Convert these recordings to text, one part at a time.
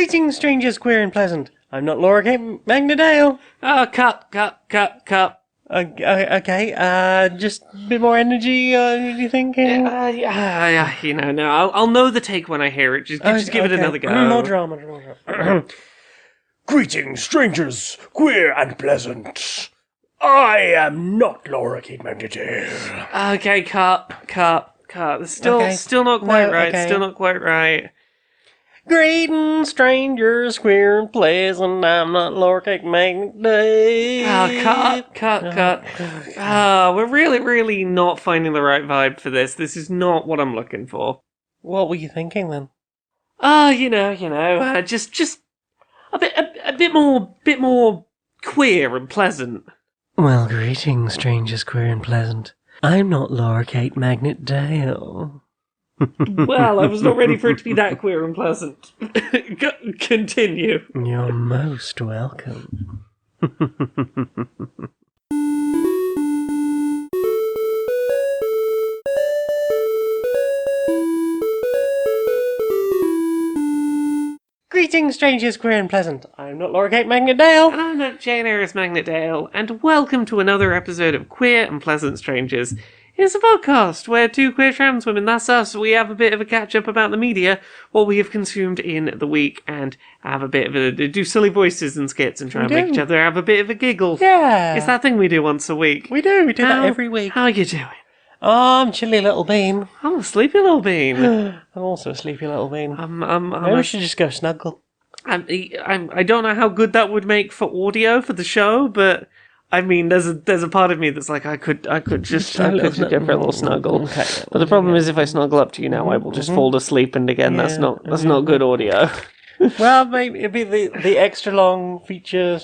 Greetings, strangers, queer and pleasant. I'm not Laura Kate Magnadale. Oh, cut. Okay, just a bit more energy, what are you thinking? No, I'll know the take when I hear it. Just give it another go. More drama. Greetings, strangers, queer and pleasant. I am not Laura Kate Magnadale. Okay, cut. Still not quite right. Okay. Still not quite right. Greetings, strangers, queer and pleasant. I'm not Laura Kate Magnadale. Cut. We're really not finding the right vibe for this. This is not what I'm looking for. What were you thinking then? Just a bit more queer and pleasant. Well, greetings, strangers, queer and pleasant. I'm not Laura Kate Magnadale. Well, I was not ready for it to be that queer and pleasant. Continue. You're most welcome. Greetings, strangers, queer and pleasant. I'm not Laura Kate Magnadale. And I'm not Jane Aerith Magnadale, and welcome to another episode of Queer and Pleasant Strangers. It's a podcast where two queer trans women, that's us, we have a bit of a catch-up about the media, what we have consumed in the week, and have a bit of do silly voices and skits and try and make each other have a bit of a giggle. Yeah. It's that thing we do once a week. We do that every week. How are you doing? Oh, I'm chilly little bean. I'm a sleepy little bean. I'm also a sleepy little bean. Maybe we should just go snuggle. I don't know how good that would make for audio for the show, but I mean, there's a part of me that's like I could just go for a little snuggle. Okay. But the problem is, if I snuggle up to you now, I will just fall asleep, and again, that's not good audio. Well, maybe it'd be the extra long feature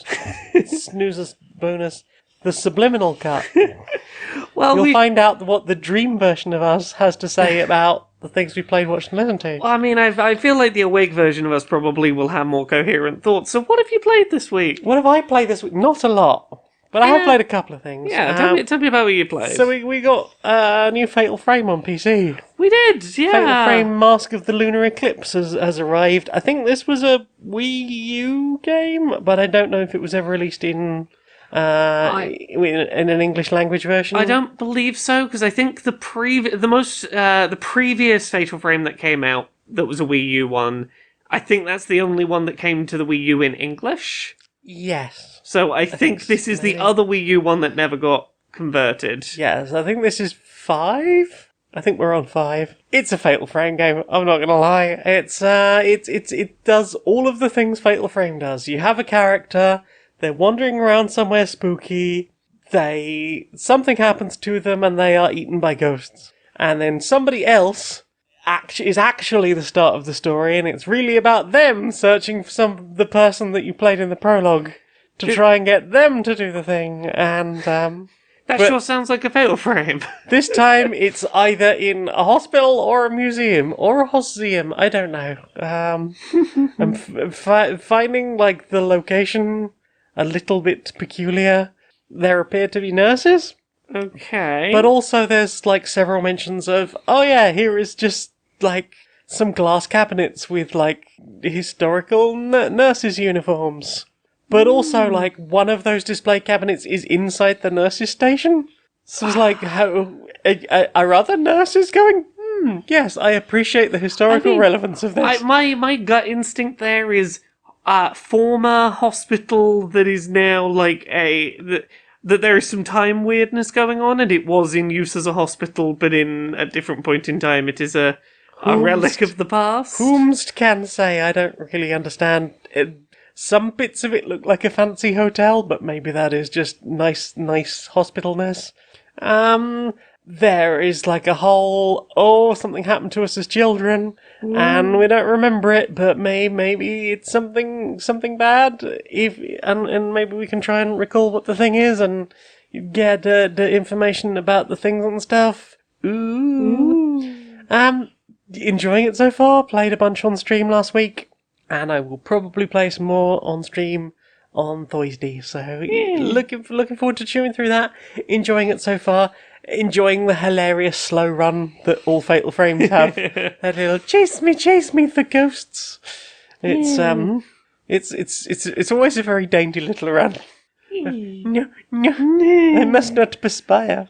snooze bonus, the subliminal cut. Well, You'll find out what the dream version of us has to say about the things we played, watched, and listened to. Well, I mean, I feel like the awake version of us probably will have more coherent thoughts. So, what have you played this week? What have I played this week? Not a lot, but I have played a couple of things. Yeah, tell me about what you played. So we got a new Fatal Frame on PC. We did, yeah. Fatal Frame Mask of the Lunar Eclipse has arrived. I think this was a Wii U game, but I don't know if it was ever released in an English language version. I don't believe so, because I think the previous Fatal Frame that came out that was a Wii U one, I think that's the only one that came to the Wii U in English. Yes. So I think this is the other Wii U one that never got converted. Yes, I think this is 5. I think we're on 5. It's a Fatal Frame game. I'm not gonna lie. It does all of the things Fatal Frame does. You have a character. They're wandering around somewhere spooky. Something happens to them, and they are eaten by ghosts. And then somebody else is actually the start of the story, and it's really about them searching for the person that you played in the prologue to try and get them to do the thing. And sure sounds like a Fatal Frame. This time it's either in a hospital or a museum or a hoseum. I don't know. I'm finding like the location a little bit peculiar. There appear to be nurses. Okay. But also there's like several mentions of, oh yeah, here is just like some glass cabinets with like historical nurses' uniforms. But also like one of those display cabinets is inside the nurses' station. So it's like, are other nurses going, yes, I appreciate the historical relevance of this. My gut instinct there is former hospital that is now like that there is some time weirdness going on, and it was in use as a hospital, but in a different point in time it is a relic of the past. Whomst can say, I don't really understand. Some bits of it look like a fancy hotel, but maybe that is just nice hospitalness. There is like a whole, something happened to us as children, and we don't remember it, but maybe it's something bad, and maybe we can try and recall what the thing is, and get the information about the things and stuff. Enjoying it so far, played a bunch on stream last week, and I will probably play some more on stream on Thursday, so looking forward to chewing through that, enjoying it so far, enjoying the hilarious slow run that all Fatal Frames have. That little chase me, the ghosts. It's always a very dainty little run. No, I must not perspire.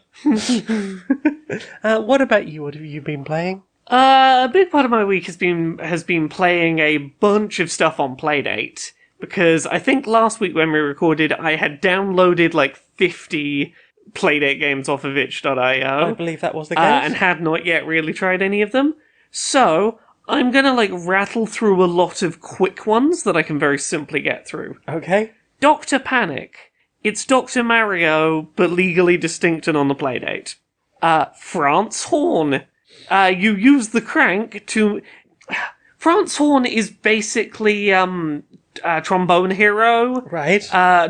What about you? What have you been playing? A big part of my week has been playing a bunch of stuff on Playdate, because I think last week when we recorded, I had downloaded like 50 Playdate games off of itch.io. I believe that was the case. And had not yet really tried any of them. So, I'm gonna rattle through a lot of quick ones that I can very simply get through. Okay. Dr. Panic. It's Dr. Mario, but legally distinct and on the Playdate. France Horn. You use the crank to... France Horn is basically, Trombone Hero. Right.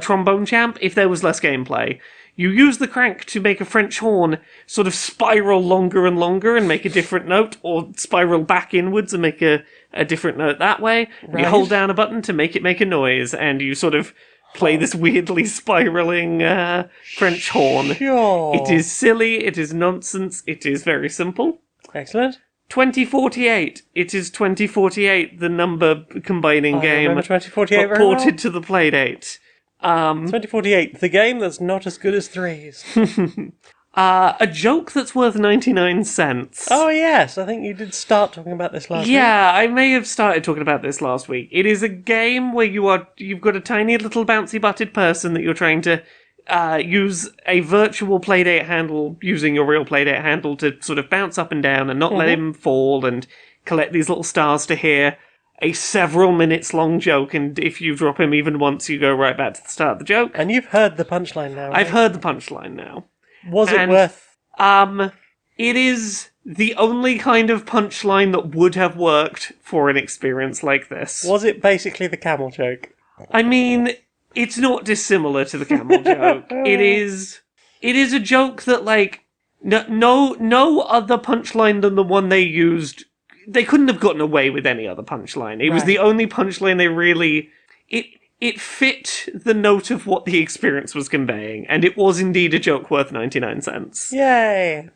Trombone Champ, if there was less gameplay. You use the crank to make a French horn sort of spiral longer and longer and make a different note, or spiral back inwards and make a different note that way. Right. You hold down a button to make it make a noise, and you sort of play this weirdly spiraling French horn. Sure. It is silly, it is nonsense, it is very simple. Excellent. 2048. It is 2048, the number combining game. Remember 2048 very ported well. to the Playdate. 2048, the game that's not as good as Threes. A joke that's worth 99 cents. Oh yes, I think you did start talking about this last week. Yeah, I may have started talking about this last week. It is a game where you've got a tiny little bouncy-butted person that you're trying to use a virtual Playdate handle using your real Playdate handle to sort of bounce up and down and not let him fall and collect these little stars to hear a several minutes long joke, and if you drop him even once, you go right back to the start of the joke. And you've heard the punchline now, right? I've heard the punchline now. Was it worth... It is the only kind of punchline that would have worked for an experience like this. Was it basically the camel joke? I mean, it's not dissimilar to the camel joke. It is a joke that, no other punchline than the one they used. They couldn't have gotten away with any other punchline. It was the only punchline they really... It fit the note of what the experience was conveying, and it was indeed a joke worth 99 cents. Yay!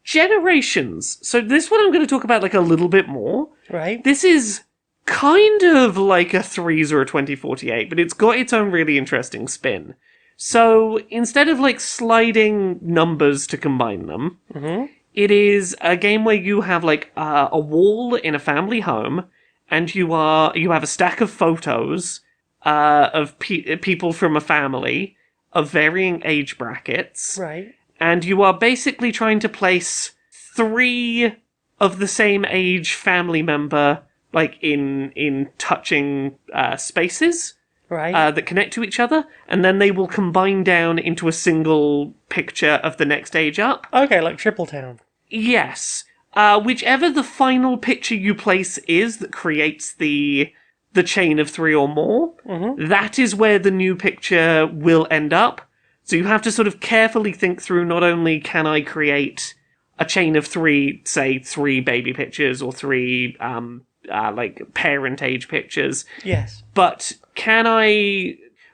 Generations. So this one I'm going to talk about a little bit more. Right. This is kind of like a Threes or a 2048, but it's got its own really interesting spin. So instead of sliding numbers to combine them, it is a game where you have a wall in a family home, and you have a stack of photos of people from a family of varying age brackets. Right. And you are basically trying to place 3 of the same age family member, in touching spaces. Right. That connect to each other, and then they will combine down into a single picture of the next age up. Okay, like Triple Town. Yes. Whichever the final picture you place is that creates the chain of 3 or more, that is where the new picture will end up. So you have to sort of carefully think through, not only can I create a chain of 3, say 3 baby pictures or 3 parent age pictures. Yes. But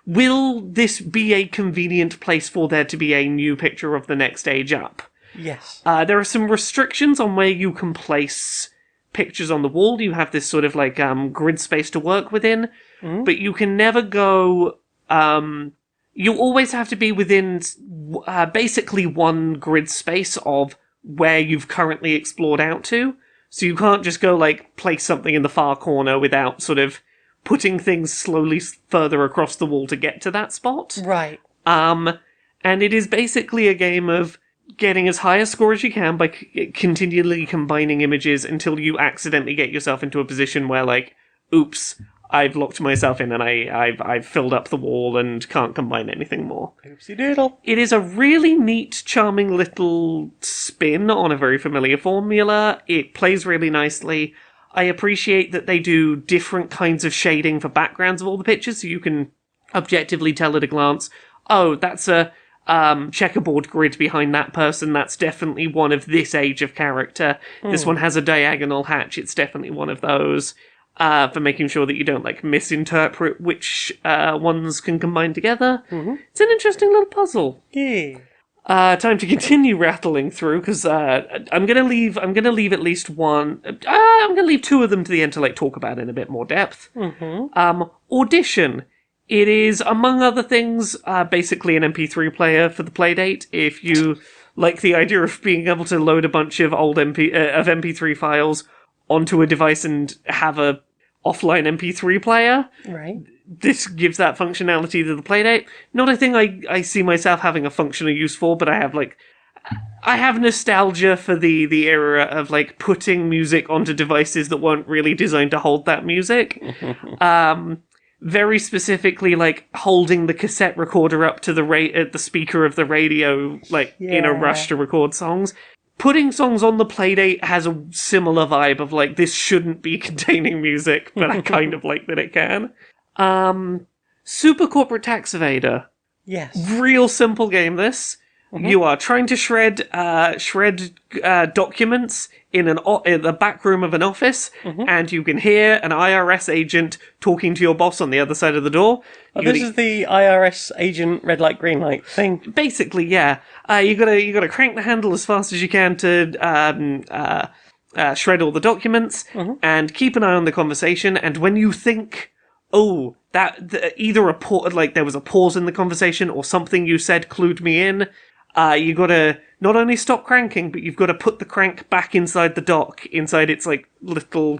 will this be a convenient place for there to be a new picture of the next age up? Yes. There are some restrictions on where you can place pictures on the wall. You have this sort of grid space to work within, but you can never go... you always have to be within basically one grid space of where you've currently explored out to. So you can't just go, place something in the far corner without sort of putting things slowly further across the wall to get to that spot. Right. And it is basically a game of getting as high a score as you can by continually combining images until you accidentally get yourself into a position where, oops, I've locked myself in and I've filled up the wall and can't combine anything more. Oopsie doodle. It is a really neat, charming little spin on a very familiar formula. It plays really nicely. I appreciate that they do different kinds of shading for backgrounds of all the pictures, so you can objectively tell at a glance, oh, that's a checkerboard grid behind that person, that's definitely one of this age of character. This one has a diagonal hatch, it's definitely one of those. For making sure that you don't, misinterpret which ones can combine together. It's an interesting little puzzle. Yeah. Time to continue rattling through because I'm gonna leave at least one. I'm gonna leave two of them to the end to like talk about in a bit more depth. Audition. It is, among other things, basically an MP3 player for the Playdate. If you like the idea of being able to load a bunch of old MP3 files onto a device and have a offline MP3 player, Right. this gives that functionality to the Playdate. Not a thing I see myself having a functional use for, but I have nostalgia for the era of like putting music onto devices that weren't really designed to hold that music. Very specifically, like holding the cassette recorder up to the speaker of the radio, like in a rush to record songs. Putting songs on the Playdate has a similar vibe of like, this shouldn't be containing music, but I kind of like that it can. Super Corporate Tax Evader. Yes. Real simple game, this. You are trying to shred documents in the back room of an office, and you can hear an IRS agent talking to your boss on the other side of the door. This is the IRS agent red light, green light thing. Basically, yeah. You gotta crank the handle as fast as you can to shred all the documents, and keep an eye on the conversation. And when you think, oh, either there was a pause in the conversation or something you said clued me in, you gotta not only stop cranking, but you've got to put the crank back inside the dock, inside its like little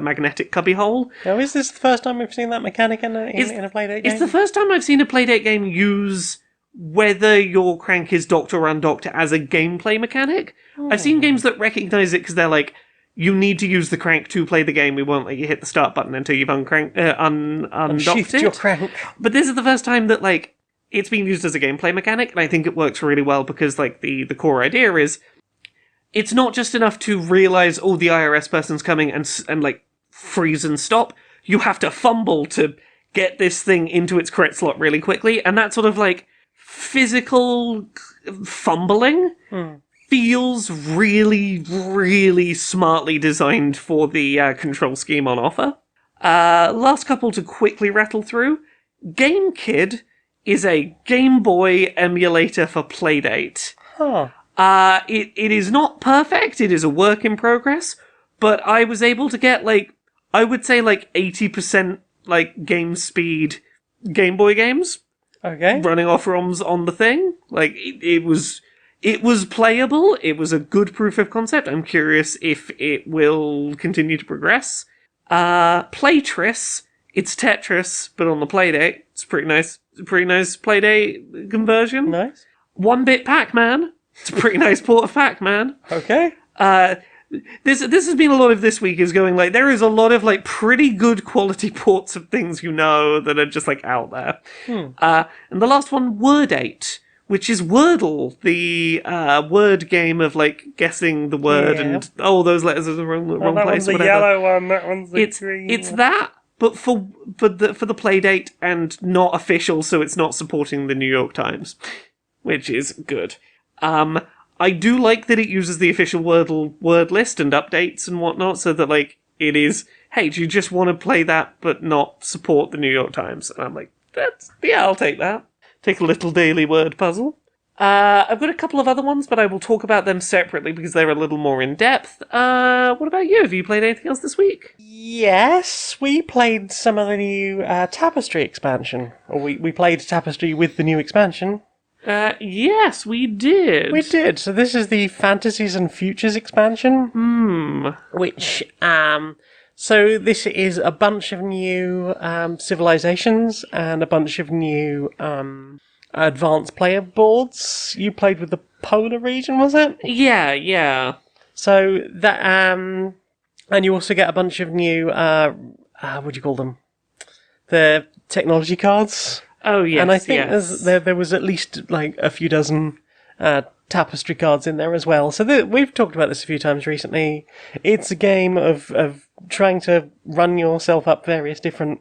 magnetic cubby hole. Now, is this the first time we've seen that mechanic in a Playdate game? It's the first time I've seen a Playdate game use whether your crank is docked or undocked as a gameplay mechanic. I've seen games that recognize it because they're like, you need to use the crank to play the game. We won't let you hit the start button until you've undocked it. Your crank. But this is the first time that like it's been used as a gameplay mechanic, and I think it works really well because like the core idea is it's not just enough to realize, oh, the IRS person's coming and like freeze and stop. You have to fumble to get this thing into its correct slot really quickly, and that sort of like physical fumbling feels really, really smartly designed for the control scheme on offer. Last couple to quickly rattle through. Game Kid is a Game Boy emulator for Playdate. It is not perfect, it is a work in progress, but I was able to get like, I would say like 80% like game speed Game Boy games. Okay. Running off ROMs on the thing. Like, it was playable, it was a good proof of concept. I'm curious if it will continue to progress. Playtris, it's Tetris, but on the Playdate. It's pretty nice Playdate conversion. Nice. 1-bit Pac-Man. It's a pretty nice port of Pac-Man. Okay. This has been a lot of this week is going like, there is a lot of like pretty good quality ports of things that are just like out there. And the last one, Word8, which is Wordle, the word game of like guessing the word and those letters are the wrong place. That one's the yellow one. That one's the green. It's that, but for the Playdate and not official, so it's not supporting the New York Times, which is good. I do like that it uses the official Wordle word list and updates and whatnot, so that like it is, hey, do you just want to play that but not support the New York Times? And I'm like, I'll take that. Take a little daily word puzzle. I've got a couple of other ones, but I will talk about them separately because they're a little more in depth. What about you? Have you played anything else this week? Yes, we played some of the new Tapestry expansion. Or we played Tapestry with the new expansion. Yes, we did. We did. So this is the Fantasies and Futures expansion. Which, so this is a bunch of new civilizations and a bunch of new advanced player boards. You played with the polar region, was it? Yeah. So that, and you also get a bunch of new, what do you call them? The technology cards. Oh, yes, and I think there was at least like a few dozen Tapestry cards in there as well. So we've talked about this a few times recently. It's a game of trying to run yourself up various different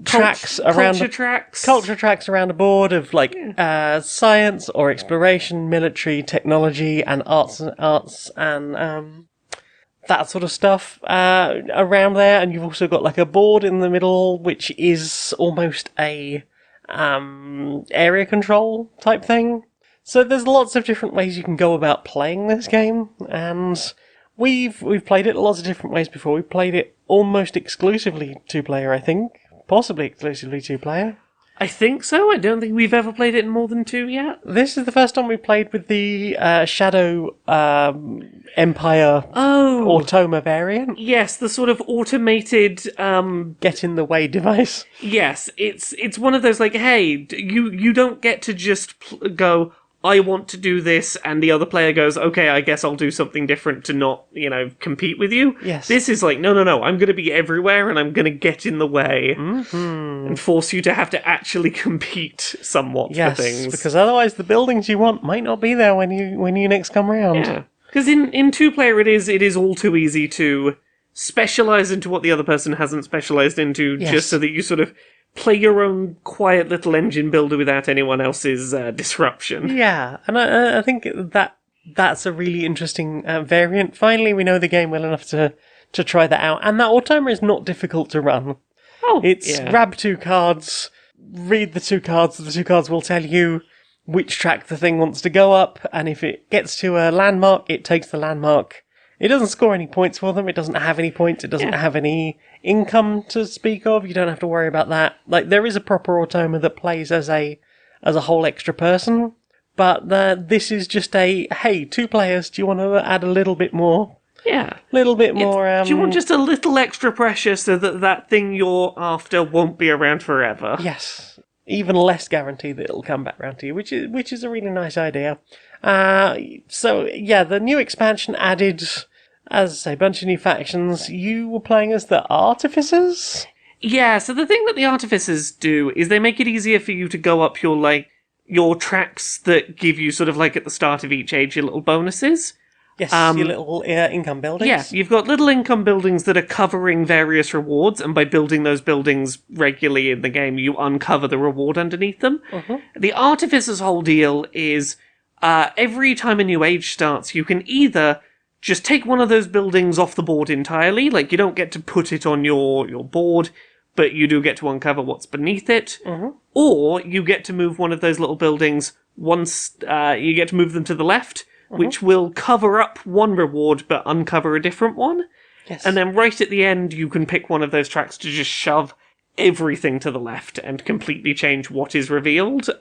tracks around culture tracks around a board of like science or exploration, military, technology, and arts and that sort of stuff around there. And you've also got like a board in the middle, which is almost a area control type thing. So there's lots of different ways you can go about playing this game, and we've played it lots of different ways before. We've played it almost exclusively 2-player, I think. Possibly exclusively 2-player. I think so. I don't think we've ever played it in more than 2 yet. This is the first time we played with the Shadow Empire Automa variant. Yes, the sort of automated. Get in the way device. Yes, it's one of those like, hey, you don't get to just go, I want to do this, and the other player goes, okay, I guess I'll do something different to not, compete with you. Yes. This is like, no, I'm going to be everywhere, and I'm going to get in the way and force you to have to actually compete somewhat for things. Yes, because otherwise the buildings you want might not be there when you next come round. Yeah, because in 2-player it is all too easy to specialise into what the other person hasn't specialised into, just so that you sort of play your own quiet little engine builder without anyone else's disruption. Yeah, and I think that's a really interesting variant. Finally, we know the game well enough to try that out, and that Automa is not difficult to run. It's grab 2 cards, read the 2 cards, the 2 cards will tell you which track the thing wants to go up, and if it gets to a landmark, it takes the landmark. It doesn't score any points for them, it doesn't have any points, it doesn't have any income to speak of, you don't have to worry about that. Like, there is a proper Automa that plays as a whole extra person, but this is just hey, 2 players, do you want to add a little bit more? Yeah. Little bit more, do you want just a little extra pressure so that thing you're after won't be around forever? Yes. Even less guarantee that it'll come back round to you, which is a really nice idea. The new expansion added, as I say, a bunch of new factions. You were playing as the Artificers? Yeah, so the thing that the Artificers do is they make it easier for you to go up your tracks that give you sort of like at the start of each age your little bonuses. Yes, your little income buildings. Yeah, you've got little income buildings that are covering various rewards, and by building those buildings regularly in the game, you uncover the reward underneath them. The Artificer's whole deal is every time a new age starts, you can either just take one of those buildings off the board entirely, like you don't get to put it on your board, but you do get to uncover what's beneath it, or you get to move one of those little buildings once, you get to move them to the left, which will cover up one reward but uncover a different one. Yes. And then right at the end, you can pick one of those tracks to just shove everything to the left and completely change what is revealed.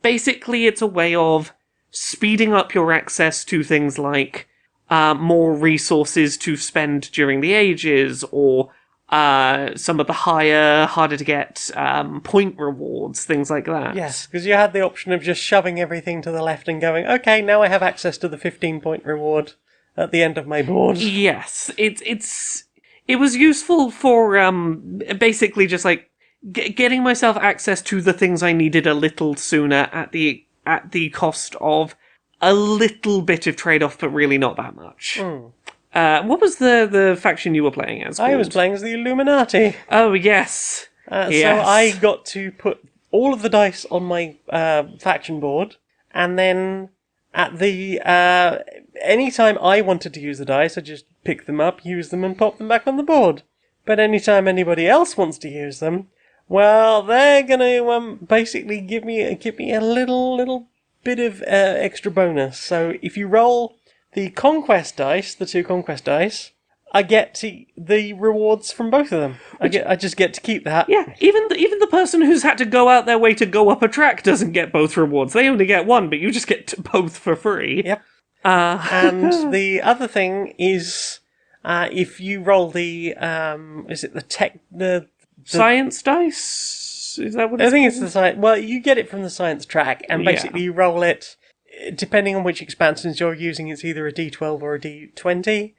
Basically, it's a way of speeding up your access to things like more resources to spend during the ages, or some of the harder to get point rewards, things like that. Yes, because you had the option of just shoving everything to the left and going, okay, now I have access to the 15-point reward at the end of my board. Yes, it was useful for basically just like getting myself access to the things I needed a little sooner at the cost of a little bit of trade-off, but really not that much. What was the faction you were playing as? I was playing as the Illuminati. Oh, yes. So I got to put all of the dice on my faction board, and then at the anytime I wanted to use the dice, I just pick them up, use them, and pop them back on the board. But anytime anybody else wants to use them, well, they're gonna basically give me a little bit of extra bonus. So if you roll the conquest dice, the 2 conquest dice, I get the rewards from both of them. I just get to keep that. Yeah, even the person who's had to go out their way to go up a track doesn't get both rewards. They only get one, but you just get both for free. Yep. And the other thing is, if you roll the is it the science dice? Is that what it's I think called? it's the science. Well, you get it from the science track, and basically you roll it. Depending on which expansions you're using, it's either a D12 or a D20,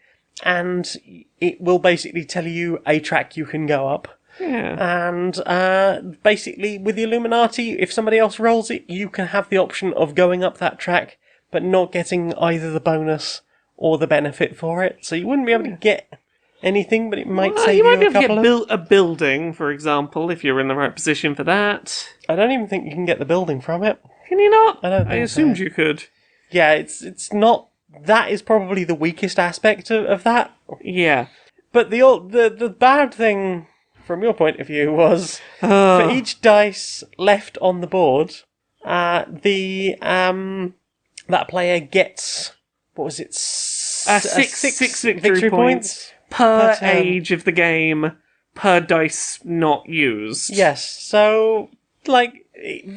and it will basically tell you a track you can go up. Yeah. And basically, with the Illuminati, if somebody else rolls it, you can have the option of going up that track, but not getting either the bonus or the benefit for it. So you wouldn't be able to get anything, but it might save you a couple of... You might be able to get a building, for example, if you're in the right position for that. I don't even think you can get the building from it. Can you not? I don't think I assumed so. you could. Yeah, it's not... That is probably the weakest aspect of that. Yeah. But the bad thing from your point of view, was Uh, for each dice left on the board, that player gets, what was it? six victory points per turn. age of the game, per dice not used. Yes, so, like,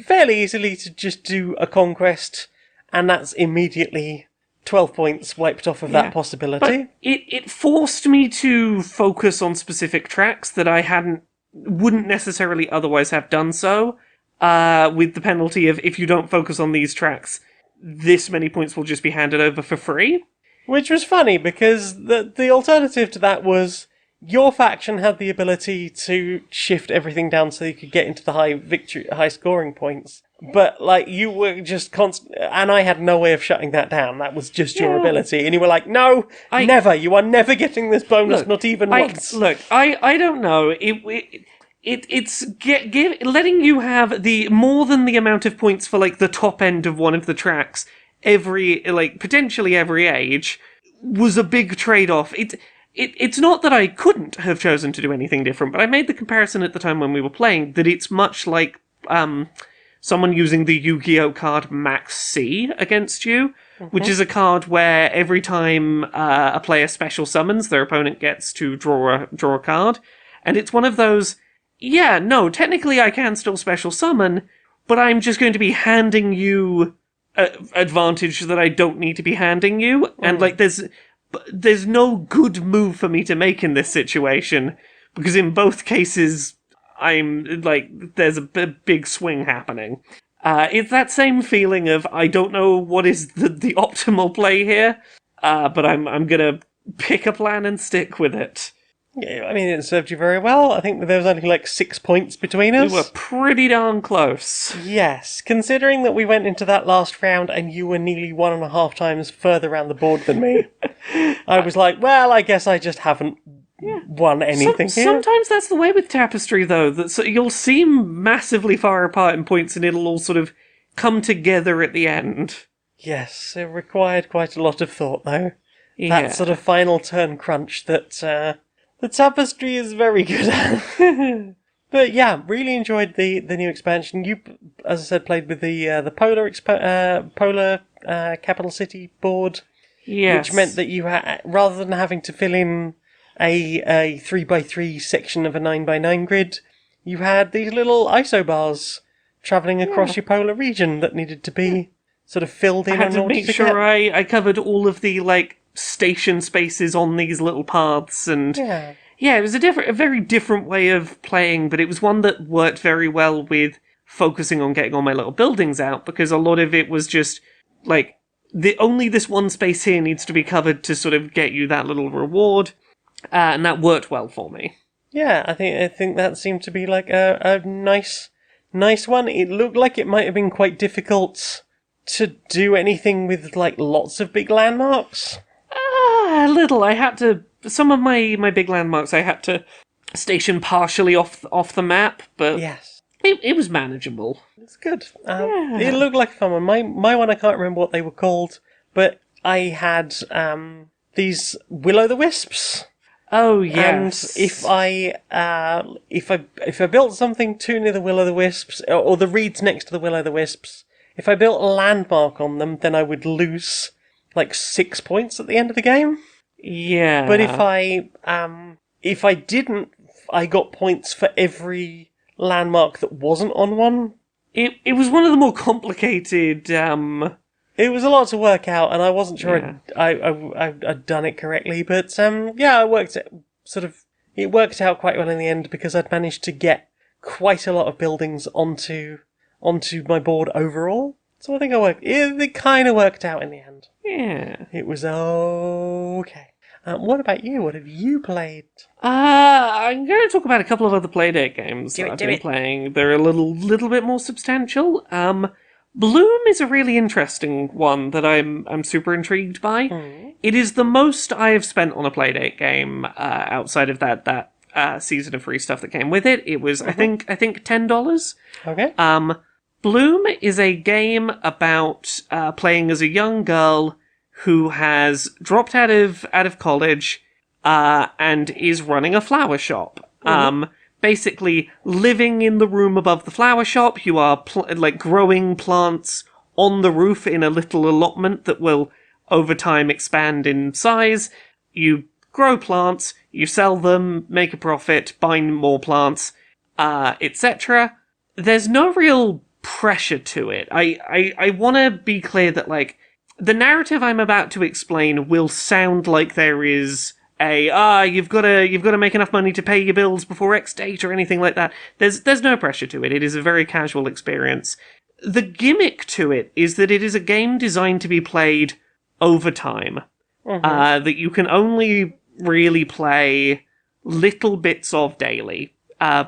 fairly easily to just do a conquest, and that's immediately 12 points wiped off of Yeah. that possibility. But it forced me to focus on specific tracks that I wouldn't necessarily otherwise have done so, with the penalty of if you don't focus on these tracks, this many points will just be handed over for free. Which was funny, because the alternative to that was your faction had the ability to shift everything down so you could get into the high scoring points. But, like, you were just and I had no way of shutting that down. That was just your ability. And you were like, no, never. You are never getting this bonus, not even once. I don't know. It's letting you have the more than the amount of points for, like, the top end of one of the tracks potentially every age was a big trade-off. It's not that I couldn't have chosen to do anything different, but I made the comparison at the time when we were playing that it's much like someone using the Yu-Gi-Oh card Max C against you, which is a card where every time a player special summons, their opponent gets to draw a card, and it's one of those. Yeah, no, technically I can still special summon, but I'm just going to be handing you advantage that I don't need to be handing you, and like there's no good move for me to make in this situation, because in both cases I'm like there's a big swing happening. It's that same feeling of I don't know what is the optimal play here, but I'm gonna pick a plan and stick with it. Yeah, I mean, it served you very well. I think there was only like 6 points between us. We were pretty darn close. Yes, considering that we went into that last round and you were nearly 1.5 times further around the board than me, I was like, well, I guess I just haven't won anything here. Sometimes that's the way with Tapestry, though. That you'll seem massively far apart in points and it'll all sort of come together at the end. Yes, it required quite a lot of thought, though. Yeah. That sort of final turn crunch that the Tapestry is very good at. But yeah, really enjoyed the new expansion. You, as I said, played with the Polar Capital City board, Yes. which meant that you rather than having to fill in a 3x3 section of a 9x9 grid, you had these little isobars travelling across your polar region that needed to be sort of filled in. I had to make sure I covered all of the station spaces on these little paths, and yeah, it was a very different way of playing, but it was one that worked very well with focusing on getting all my little buildings out, because a lot of it was just only this one space here needs to be covered to sort of get you that little reward, and that worked well for me. Yeah, I think that seemed to be like a nice one. It looked like it might have been quite difficult to do anything with lots of big landmarks. A little. I had to. Some of my big landmarks I had to station partially off the map, but yes, it was manageable. It's good. It looked like a fun one. My one, I can't remember what they were called, but I had these will-o'-the-wisps. Oh yes. And if I built something too near the will-o'-the-wisps, or the reeds next to the will-o'-the-wisps, if I built a landmark on them, then I would lose 6 points at the end of the game. Yeah. But if I didn't, I got points for every landmark that wasn't on one. It was one of the more complicated. It was a lot to work out, and I wasn't sure I'd done it correctly. But it worked out quite well in the end, because I'd managed to get quite a lot of buildings onto my board overall. So I think it kind of worked out in the end. Yeah. It was okay. What about you? What have you played? I'm going to talk about a couple of other Playdate games that I've been playing. They're a little bit more substantial. Bloom is a really interesting one that I'm super intrigued by. Mm. It is the most I have spent on a Playdate game outside of that season of free stuff that came with it. It was I think $10. Okay. Bloom is a game about playing as a young girl who has dropped out of college and is running a flower shop. basically living in the room above the flower shop. You are growing plants on the roof in a little allotment that will over time expand in size. You grow plants, you sell them, make a profit, buy more plants, etc. There's no real pressure to it. I want to be clear that, like, the narrative I'm about to explain will sound like there is you've got to make enough money to pay your bills before X date or anything like that. There's no pressure to it. It is a very casual experience. The gimmick to it is that it is a game designed to be played over time. That you can only really play little bits of daily,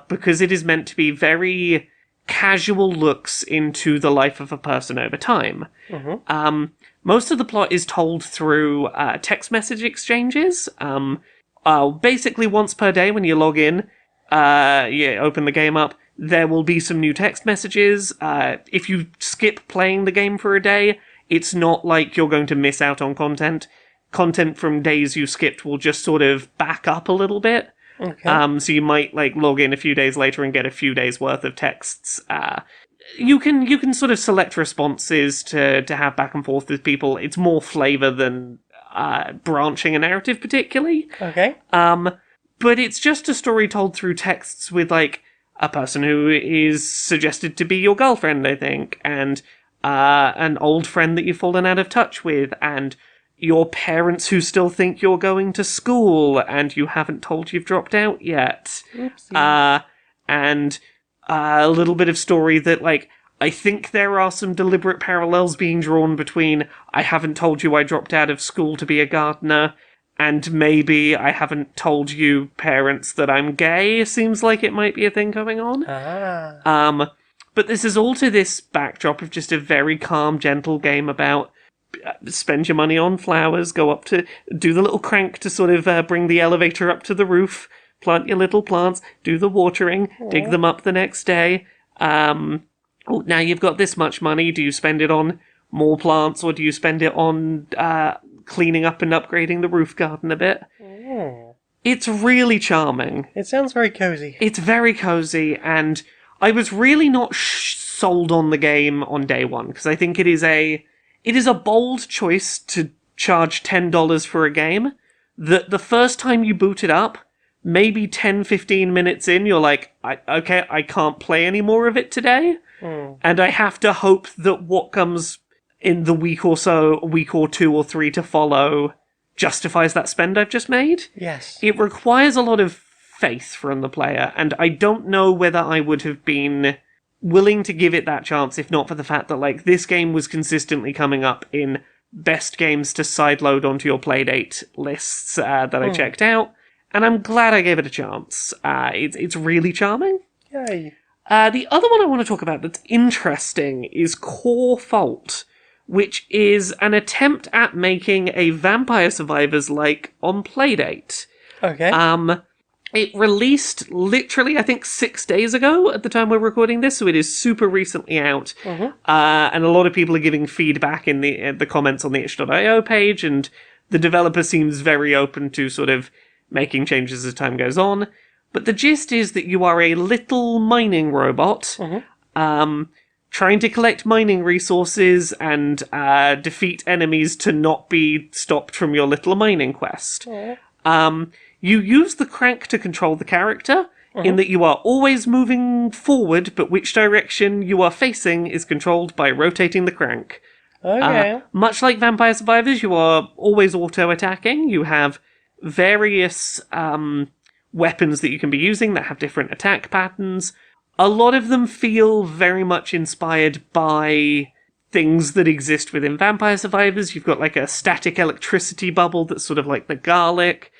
because it is meant to be very casual looks into the life of a person over time. Most of the plot is told through text message exchanges. Basically, once per day when you log in, you open the game up, there will be some new text messages. If you skip playing the game for a day, it's not like you're going to miss out on content. Content from days you skipped will just sort of back up a little bit. Okay. So you might log in a few days later and get a few days worth of texts. You can sort of select responses to have back and forth with people. It's more flavor than branching a narrative particularly. Okay. But it's just a story told through texts with a person who is suggested to be your girlfriend, I think, and an old friend that you've fallen out of touch with, and your parents who still think you're going to school and you haven't told you've dropped out yet. And a little bit of story that, I think there are some deliberate parallels being drawn between I haven't told you I dropped out of school to be a gardener, and maybe I haven't told you, parents, that I'm gay. Seems like it might be a thing going on. But this is all to this backdrop of just a very calm, gentle game about spend your money on flowers, go up to do the little crank to sort of bring the elevator up to the roof, plant your little plants, do the watering, dig them up the next day. Now you've got this much money. Do you spend it on more plants, or do you spend it on cleaning up and upgrading the roof garden a bit? It's really charming. It sounds very cozy. It's very cozy, and I was really not sold on the game on day one, because I think it is a bold choice to charge $10 for a game that the first time you boot it up, maybe 10-15 minutes in, you're like, okay, I can't play any more of it today, and I have to hope that what comes in the week or two or three to follow justifies that spend I've just made. Yes. It requires a lot of faith from the player, and I don't know whether I would have been willing to give it that chance if not for the fact that, this game was consistently coming up in best games to sideload onto your Playdate lists that I checked out, and I'm glad I gave it a chance. It's really charming. Yay. The other one I want to talk about that's interesting is Corefault, which is an attempt at making a Vampire Survivors-like on Playdate. Okay. It released literally, I think, 6 days ago at the time we're recording this, so it is super recently out. And a lot of people are giving feedback in the comments on the itch.io page, and the developer seems very open to sort of making changes as time goes on. But the gist is that you are a little mining robot, trying to collect mining resources and defeat enemies to not be stopped from your little mining quest. You use the crank to control the character, in that you are always moving forward, but which direction you are facing is controlled by rotating the crank. Okay. Much like Vampire Survivors, you are always auto-attacking. You have various weapons that you can be using that have different attack patterns. A lot of them feel very much inspired by things that exist within Vampire Survivors. You've got a static electricity bubble that's sort of like the garlic.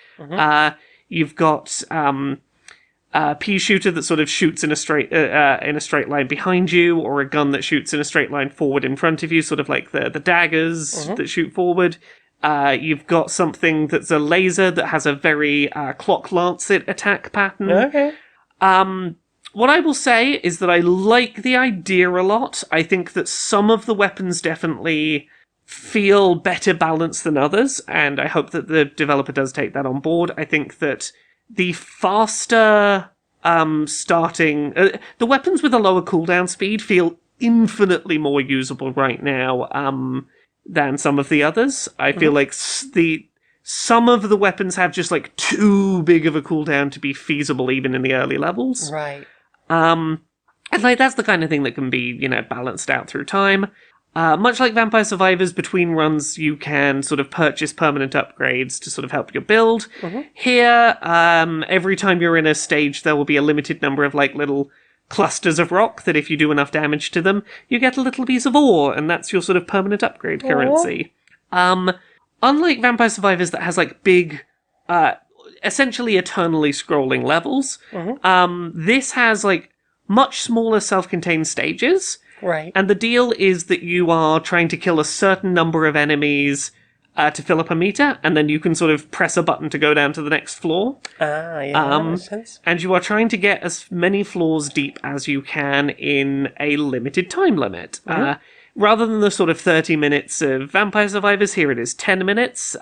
You've got a pea shooter that sort of shoots in a straight line behind you, or a gun that shoots in a straight line forward in front of you, sort of like the daggers that shoot forward. You've got something that's a laser that has a very clock lancet attack pattern. Okay. What I will say is that I like the idea a lot. I think that some of the weapons definitely feel better balanced than others, and I hope that the developer does take that on board. I think that the faster starting... the weapons with a lower cooldown speed feel infinitely more usable right now than some of the others. I feel like some of the weapons have just, like, too big of a cooldown to be feasible even in the early levels. Right. And, like, that's the kind of thing that can be, you know, balanced out through time. Much like Vampire Survivors, between runs you can sort of purchase permanent upgrades to sort of help your build. Here, every time you're in a stage, there will be a limited number of, like, little clusters of rock that if you do enough damage to them, you get a little piece of ore, and that's your sort of permanent upgrade currency. Unlike Vampire Survivors that has, like, big, essentially eternally scrolling levels, this has, like, much smaller self-contained stages. Right. And the deal is that you are trying to kill a certain number of enemies to fill up a meter, and then you can sort of press a button to go down to the next floor. Yeah, that makes sense. And you are trying to get as many floors deep as you can in a limited time limit. Rather than the sort of 30 minutes of Vampire Survivors, here it is 10 minutes,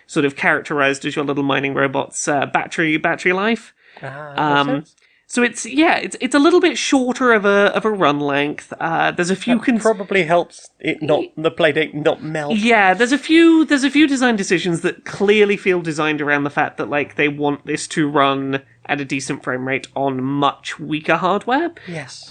sort of characterized as your little mining robot's battery life. That makes sense. So it's a little bit shorter of a run length. There's a few Probably helps it not the playdate not melt. Yeah, there's a few design decisions that clearly feel designed around the fact that like they want this to run at a decent frame rate on much weaker hardware. Yes.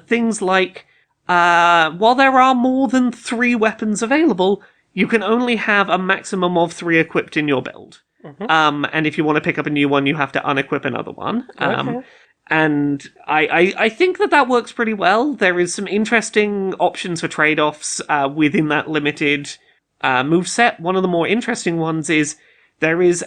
Things like while there are more than 3 weapons available, you can only have a maximum of 3 equipped in your build. And if you want to pick up a new one, you have to unequip another one. Okay. And I think that works pretty well. There is some interesting options for trade-offs within that limited moveset. One of the more interesting ones is there is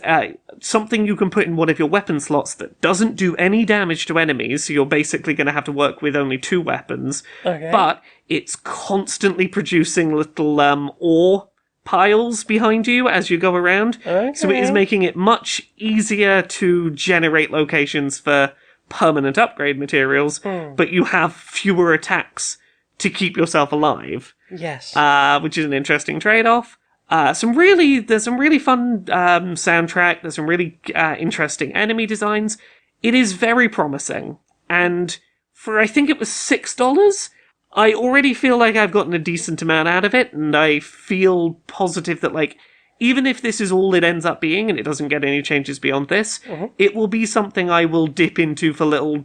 something you can put in one of your weapon slots that doesn't do any damage to enemies, so you're basically going to have to work with only 2 weapons. Okay. But it's constantly producing little ore piles behind you as you go around. Okay. So it is making it much easier to generate locations for permanent upgrade materials, but you have fewer attacks to keep yourself alive. Yes. Which is an interesting trade-off. There's some really fun soundtrack. There's some really interesting enemy designs. It is very promising, and for I think it was $6, I already feel like I've gotten a decent amount out of it, and I feel positive that like even if this is all it ends up being and it doesn't get any changes beyond this, it will be something I will dip into for little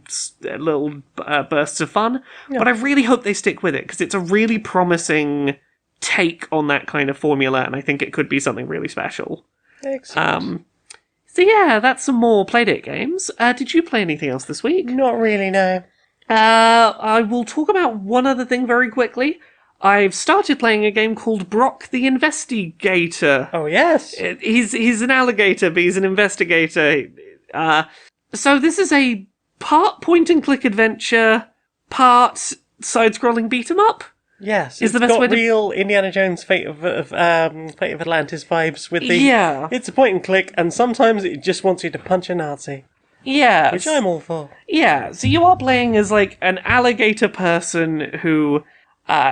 bursts of fun. Yeah. But I really hope they stick with it, because it's a really promising take on that kind of formula, and I think it could be something really special. Excellent. So yeah, that's some more Playdate games. Did you play anything else this week? Not really, no. I will talk about one other thing very quickly. I've started playing a game called Brok the InvestiGator. Oh, yes. He's an alligator, but he's an investigator. So this is a part point-and-click adventure, part side-scrolling beat-em-up. Yes, it's the best way to... real Indiana Jones Fate of Atlantis vibes with the... Yeah. It's a point-and-click, and sometimes it just wants you to punch a Nazi. Yeah. Which I'm all for. Yeah, so you are playing as, like, an alligator person who...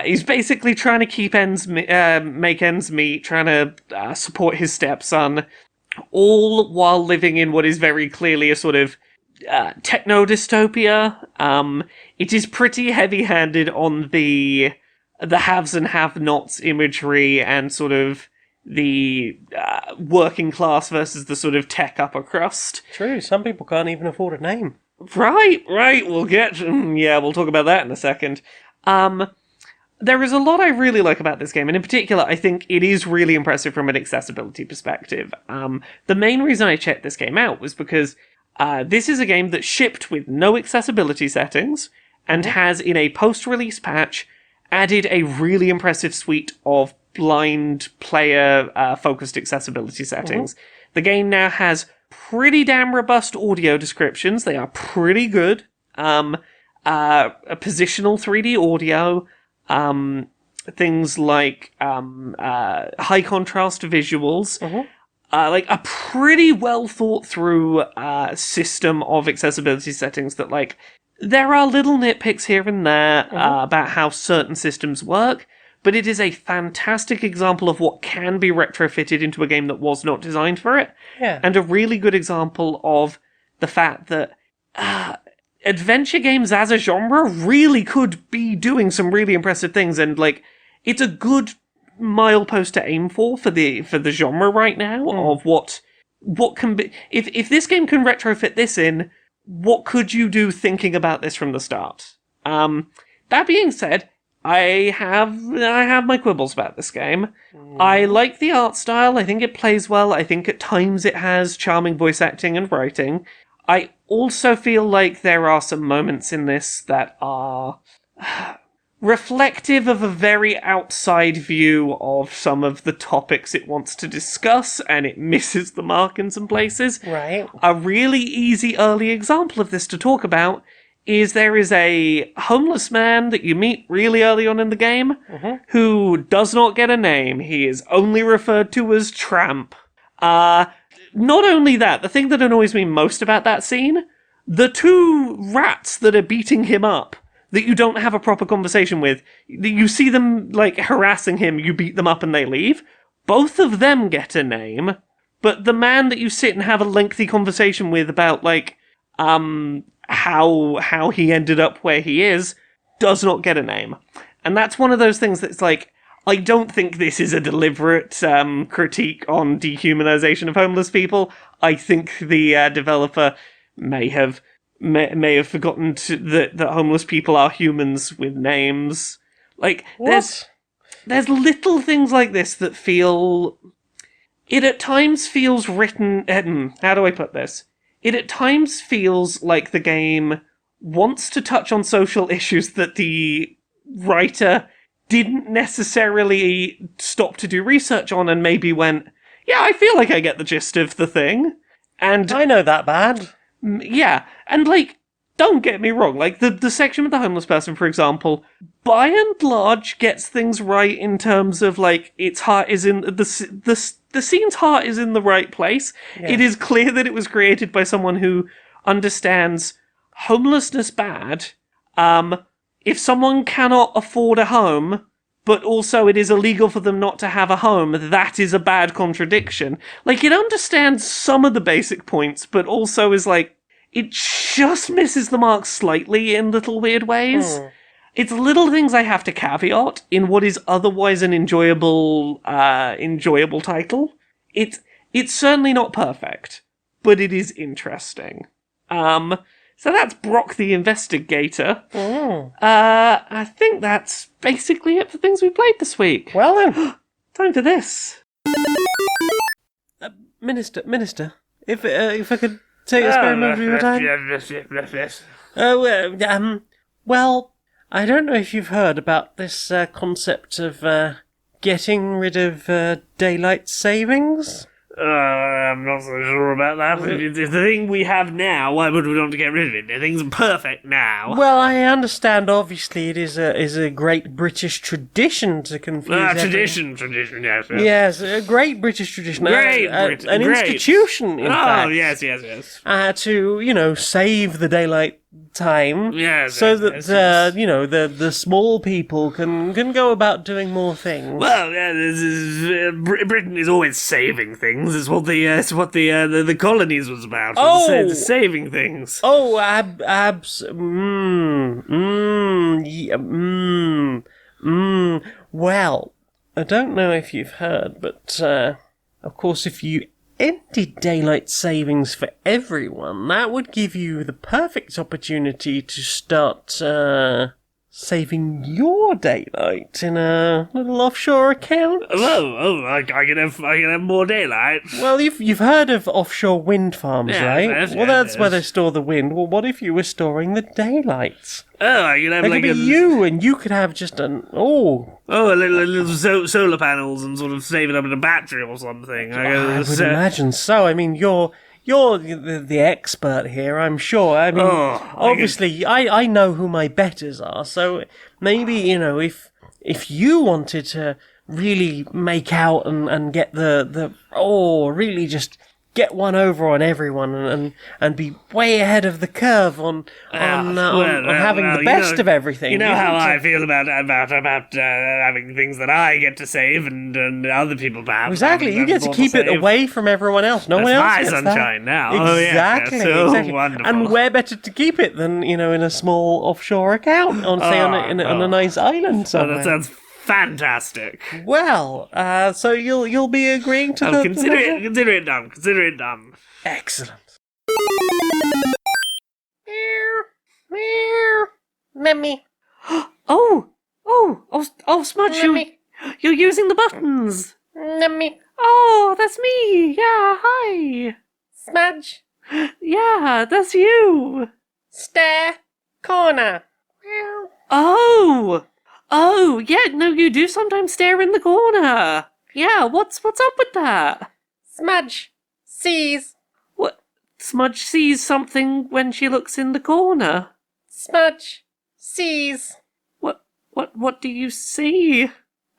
he's basically trying to keep make ends meet, trying to support his stepson, all while living in what is very clearly a sort of techno-dystopia. It is pretty heavy-handed on the haves and have-nots imagery and sort of the working class versus the sort of tech upper crust. True, some people can't even afford a name. Right, we'll talk about that in a second. There is a lot I really like about this game, and in particular, I think it is really impressive from an accessibility perspective. The main reason I checked this game out was because this is a game that shipped with no accessibility settings, and has, in a post-release patch, added a really impressive suite of blind player-focused accessibility settings. The game now has pretty damn robust audio descriptions. They are pretty good. A positional 3D audio, things like high contrast visuals, like a pretty well thought through system of accessibility settings that, like, there are little nitpicks here and there about how certain systems work, but it is a fantastic example of what can be retrofitted into a game that was not designed for it, and a really good example of the fact that adventure games as a genre really could be doing some really impressive things, and like it's a good milepost to aim for the genre right now of what can be if this game can retrofit this in, what could you do thinking about this from the start? That being said, I have my quibbles about this game. I like the art style. I think it plays well. I think at times it has charming voice acting and writing. I also feel like there are some moments in this that are reflective of a very outside view of some of the topics it wants to discuss, and it misses the mark in some places. Right. A really easy early example of this to talk about is there is a homeless man that you meet really early on in the game who does not get a name. He is only referred to as Tramp. Not only that, the thing that annoys me most about that scene, the two rats that are beating him up, that you don't have a proper conversation with, you see them, like, harassing him, you beat them up and they leave. Both of them get a name, but the man that you sit and have a lengthy conversation with about, like, how he ended up where he is, does not get a name. And that's one of those things that's like, I don't think this is a deliberate critique on dehumanization of homeless people. I think the developer may have forgotten that homeless people are humans with names. Like, there's little things like this that feel... It at times feels written... how do I put this? It at times feels like the game wants to touch on social issues that the writer didn't necessarily stop to do research on, and maybe went, yeah, I feel like I get the gist of the thing. And I know that bad. yeah, and like, don't get me wrong, like the section with the homeless person, for example, by and large gets things right in terms of like its heart is in the scene's heart is in the right place. Yeah. It is clear that it was created by someone who understands homelessness bad. If someone cannot afford a home, but also it is illegal for them not to have a home, that is a bad contradiction. Like, it understands some of the basic points, but also is like, it just misses the mark slightly in little weird ways. It's little things I have to caveat in what is otherwise an enjoyable title. It's certainly not perfect, but it is interesting. So that's Brok the Investigator. I think that's basically it for things we played this week. Well then. Time for this. Minister, if I could take a spare moment of your time. Yes. Well, I don't know if you've heard about this concept of getting rid of daylight savings. I'm not so sure about that. If the thing we have now, why would we want to get rid of it? The thing's perfect now. Well, I understand, obviously, it is a great British tradition to confuse Tradition, yes. Yes, a great British tradition. Great an institution, in fact. Yes. To, save the daylight time. Yes. So that, the small people can go about doing more things. Well, Britain is always saving things. It's what the colonies was about. Oh! Saving things. Oh, Well, I don't know if you've heard, but, of course, if you ended daylight savings for everyone, that would give you the perfect opportunity to start, saving your daylight in a little offshore account. I can have more daylight. Well, you've heard of offshore wind farms, right? That's where they store the wind. Well, what if you were storing the daylight? Oh, I can have That could be you, and you could have just a little solar panels and sort of save it up in a battery or something. I would imagine so. I mean, you're the expert here, I'm sure. I mean, obviously, I know who my betters are, so maybe, if you wanted to really make out and get really just get one over on everyone and be way ahead of the curve on having the best of everything. You know how I feel about having things that I get to save and other people perhaps. Exactly, you get to keep it away from everyone else. No one else my gets sunshine that. now. Exactly, exactly. Wonderful. And where better to keep it than in a small offshore account on a nice island somewhere. That sounds fantastic. Well, so you'll be agreeing to consider it done. Consider it done. Excellent. Mummy. Oh, Smudge, you're using the buttons. Mummy. Oh, that's me. Yeah, hi. Smudge. Yeah, that's you. Stare. Corner. Oh, yeah, no, you do sometimes stare in the corner. Yeah, what's up with that? Smudge. Sees. What? Smudge sees something when she looks in the corner. Smudge. Sees. What do you see?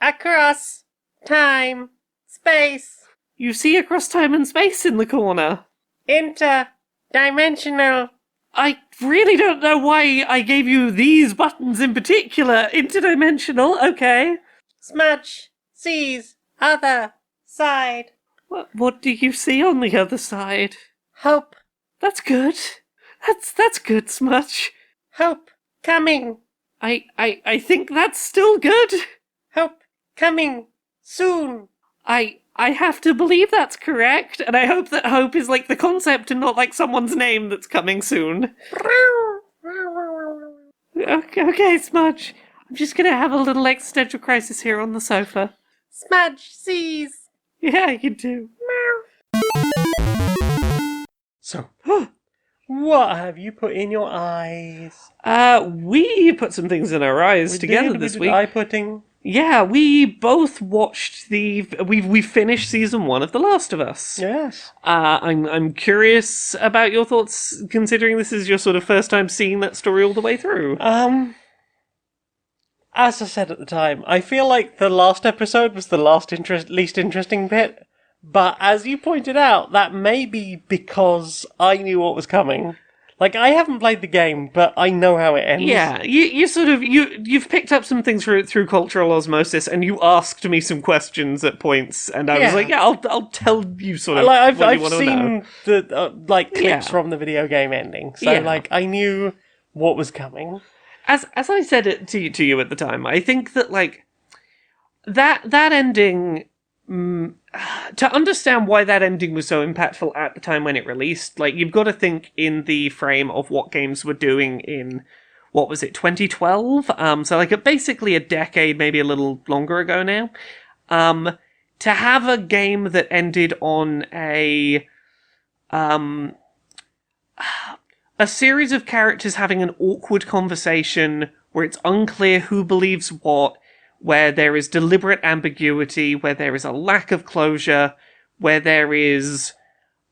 Across. Time. Space. You see across time and space in the corner. Interdimensional. I really don't know why I gave you these buttons in particular. Interdimensional, okay. Smudge. Sees. Other. Side. What do you see on the other side? Hope. That's good. That's good, Smudge. Hope. Coming. I think that's still good. Hope. Coming. Soon. I have to believe that's correct, and I hope that hope is like the concept and not like someone's name that's coming soon. Okay, Smudge. I'm just gonna have a little existential crisis here on the sofa. Smudge sees. Yeah, you do. So, what have you put in your eyes? We put some things in our eyes together this week. Eye putting. Yeah, we both watched we finished season 1 of The Last of Us. Yes. I'm curious about your thoughts, considering this is your sort of first time seeing that story all the way through. As I said at the time, I feel like the last episode was the least interesting bit. But as you pointed out, that may be because I knew what was coming. Like, I haven't played the game, but I know how it ends. Yeah, you've picked up some things through cultural osmosis, and you asked me some questions at points, and I was like, yeah, I'll tell you sort of like, what you I've want to know. seen the clips from the video game ending, so like I knew what was coming. As I said it to you at the time, I think that like that ending. To understand why that ending was so impactful at the time when it released, like, you've got to think in the frame of what games were doing in, 2012? So, like, basically a decade, maybe a little longer ago now. To have a game that ended on a series of characters having an awkward conversation where it's unclear who believes what, where there is deliberate ambiguity, where there is a lack of closure, where there is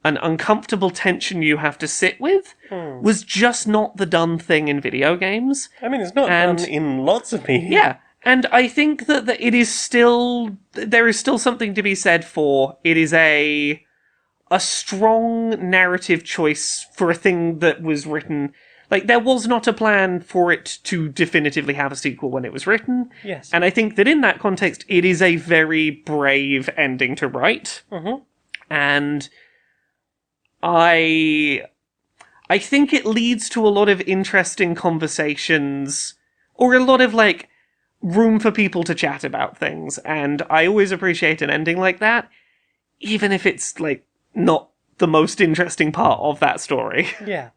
an uncomfortable tension you have to sit with, was just not the done thing in video games. I mean, it's not done in lots of media. Yeah, and I think that it is still... There is still something to be said for... It is a strong narrative choice for a thing that was written... Like, there was not a plan for it to definitively have a sequel when it was written. Yes. And I think that in that context, it is a very brave ending to write. Mm-hmm. And I think it leads to a lot of interesting conversations, or a lot of, like, room for people to chat about things. And I always appreciate an ending like that, even if it's, like, not the most interesting part of that story. Yeah.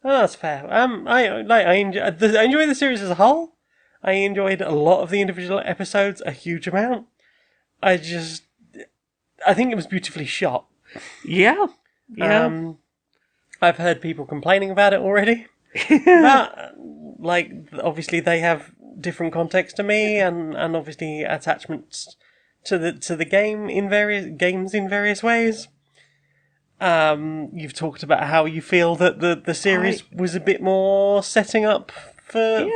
Oh, that's fair. I enjoy the series as a whole. I enjoyed a lot of the individual episodes, a huge amount. I think it was beautifully shot. Yeah. Yeah. I've heard people complaining about it already. But, like, obviously they have different context to me, and obviously attachments to the game in various ways. You've talked about how you feel that the series was a bit more setting up for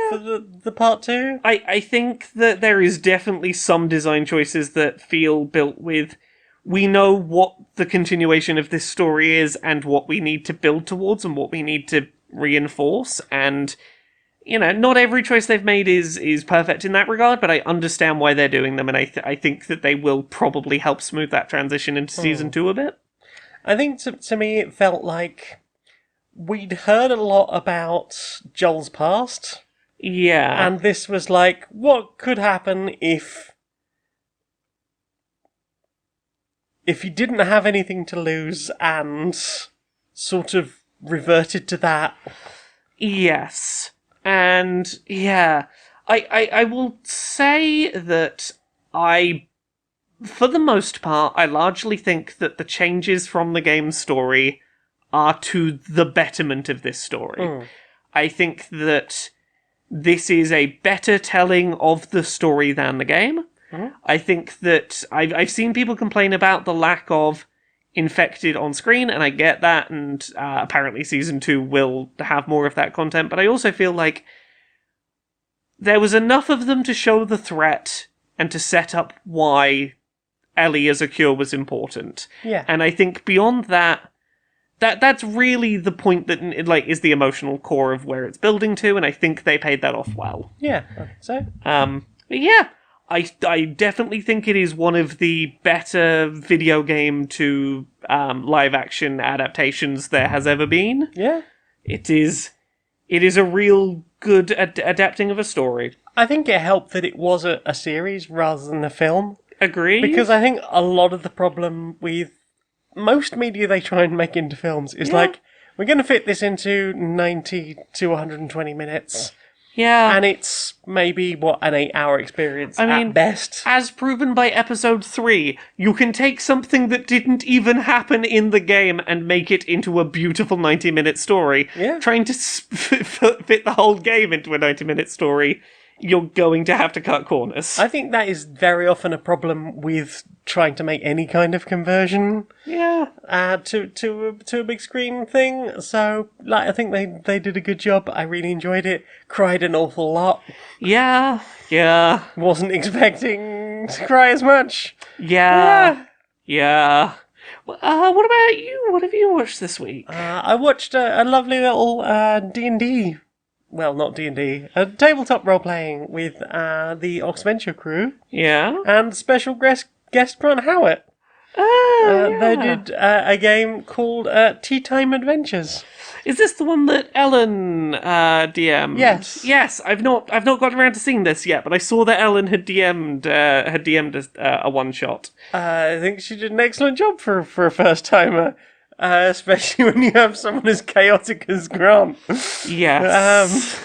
the part 2. I think that there is definitely some design choices that feel built with we know what the continuation of this story is and what we need to build towards and what we need to reinforce. And, not every choice they've made is perfect in that regard, but I understand why they're doing them, and I think that they will probably help smooth that transition into Season 2 a bit. I think to me it felt like we'd heard a lot about Joel's past, Yeah. and this was like, what could happen if he didn't have anything to lose and sort of reverted to that? Yes. And, yeah. I will say that for the most part, I largely think that the changes from the game's story are to the betterment of this story. I think that this is a better telling of the story than the game. I think that I've seen people complain about the lack of infected on screen, and I get that, and apparently Season 2 will have more of that content, but I also feel like there was enough of them to show the threat and to set up why Ellie as a cure was important. Yeah. And I think beyond that's really the point that is the emotional core of where it's building to, and I think they paid that off well. Yeah, I think so. But yeah, I definitely think it is one of the better video game to live action adaptations there has ever been. Yeah. It is a real good adapting of a story. I think it helped that it was a series rather than a film. Agree? Because I think a lot of the problem with most media they try and make into films is like, we're going to fit this into 90 to 120 minutes. Yeah. And it's maybe, an 8-hour experience at best. As proven by episode 3, you can take something that didn't even happen in the game and make it into a beautiful 90-minute story. Yeah. Trying to fit the whole game into a 90-minute story, you're going to have to cut corners. I think that is very often a problem with trying to make any kind of conversion to a big screen thing. So, I think they did a good job. I really enjoyed it. Cried an awful lot. Yeah. Wasn't expecting to cry as much. Yeah. What about you? What have you watched this week? I watched a lovely little D&D. Well, not D&D. A tabletop role-playing with the Oxventure crew. Yeah. And special guest Grant Howitt. They did a game called Tea Time Adventures. Is this the one that Ellen DM'd? Yes. Yes, I've not got around to seeing this yet, but I saw that Ellen had DM'd a one shot. I think she did an excellent job for a first timer. Especially when you have someone as chaotic as Grant. Yes.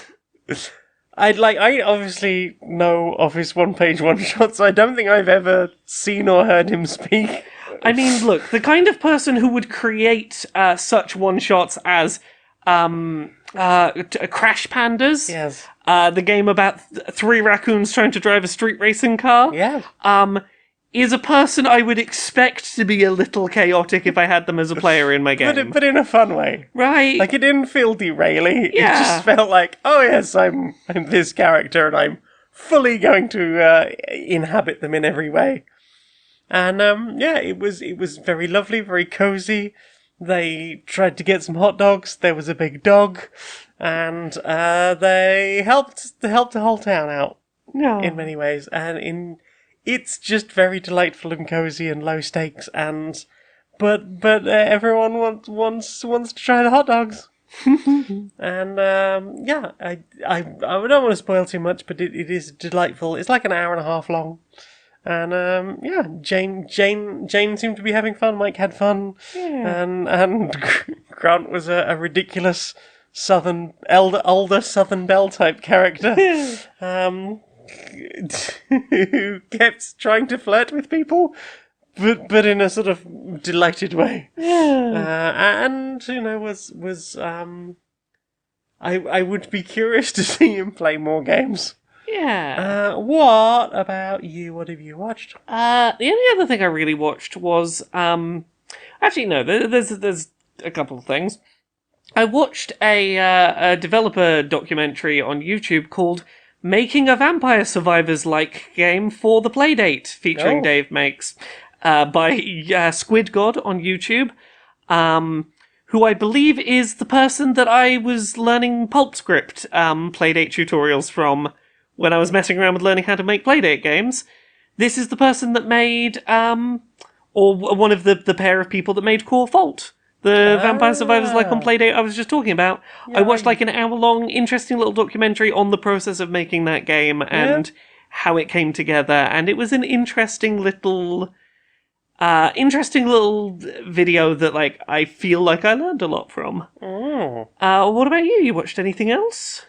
I obviously know of his one-page one-shots. I don't think I've ever seen or heard him speak. I mean, look, the kind of person who would create such one-shots as Crash Pandas. Yes. The game about 3 raccoons trying to drive a street racing car. Yeah. Is a person I would expect to be a little chaotic if I had them as a player in my game. But in a fun way. Right. Like, it didn't feel derailing. Yeah. It just felt like, oh yes, I'm this character and I'm fully going to inhabit them in every way. And it was very lovely, very cozy. They tried to get some hot dogs. There was a big dog, and they helped the whole town out in many ways. And it's just very delightful and cozy and low stakes. But everyone wants to try the hot dogs. And I don't want to spoil too much, but it is delightful. It's like an hour and a half long. And Jane seemed to be having fun. Mike had fun, and Grant was a ridiculous older Southern Belle type character, who kept trying to flirt with people, but in a sort of delighted way. And was I would be curious to see him play more games. Yeah. What about you? What have you watched? The only other thing I really watched was actually no. There's a couple of things. I watched a developer documentary on YouTube called "Making a Vampire Survivors Like Game for the Playdate," featuring Dave Makes. by Squid God on YouTube, who I believe is the person that I was learning Pulp Script Playdate tutorials from when I was messing around with learning how to make Playdate games. This is the person that made, or one of the pair of people that made Corefault, the Vampire Survivors like on Playdate I was just talking about. I watched like an hour-long, interesting little documentary on the process of making that game and how it came together, and it was an interesting little video that like I feel like I learned a lot from. What about you? You watched anything else?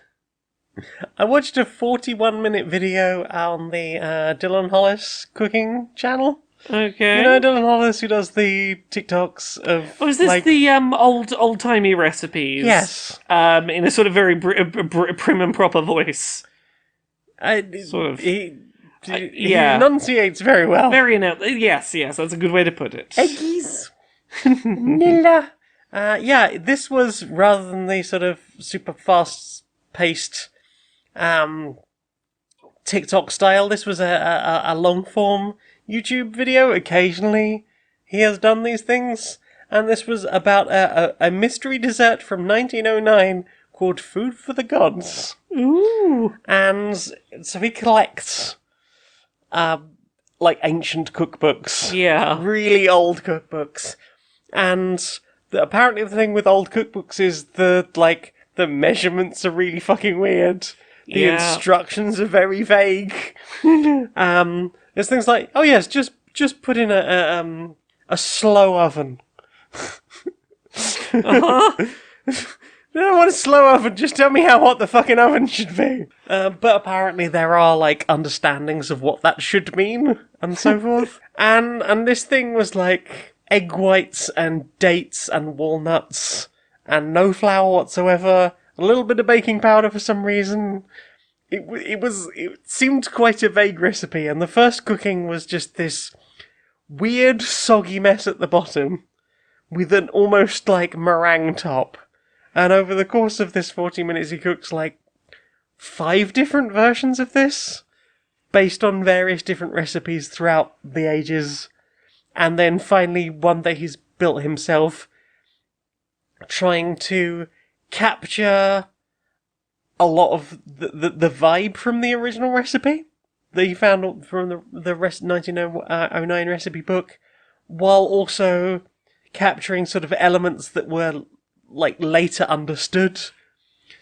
I watched a 41-minute video on the Dylan Hollis cooking channel. Okay. You know Dylan Hollis, who does the TikToks of... Oh, is this the old-timey recipes? Yes. In a sort of very prim and proper voice. Sort of. He enunciates very well. Yes, that's a good way to put it. Eggies. Nilla. This was, rather than the sort of super fast-paced TikTok style, this was a long-form YouTube video. Occasionally he has done these things, and this was about a mystery dessert from 1909 called Food for the Gods. Ooh. And so he collects like ancient cookbooks. Yeah. Really old cookbooks. And apparently the thing with old cookbooks is the measurements are really fucking weird. The instructions are very vague. There's things like, oh yes, just put in a slow oven. I don't want a slow oven, just tell me how hot the fucking oven should be. But apparently there are, like, understandings of what that should mean, and so forth. And this thing was like egg whites and dates and walnuts, and no flour whatsoever, a little bit of baking powder for some reason. It seemed quite a vague recipe, and the first cooking was just this weird, soggy mess at the bottom, with an almost, like, meringue top. And over the course of this 40 minutes, he cooks, like, 5 different versions of this, based on various different recipes throughout the ages. And then finally, one that he's built himself, trying to capture a lot of the vibe from the original recipe that he found from the 1909 recipe book, while also capturing sort of elements that were like later understood,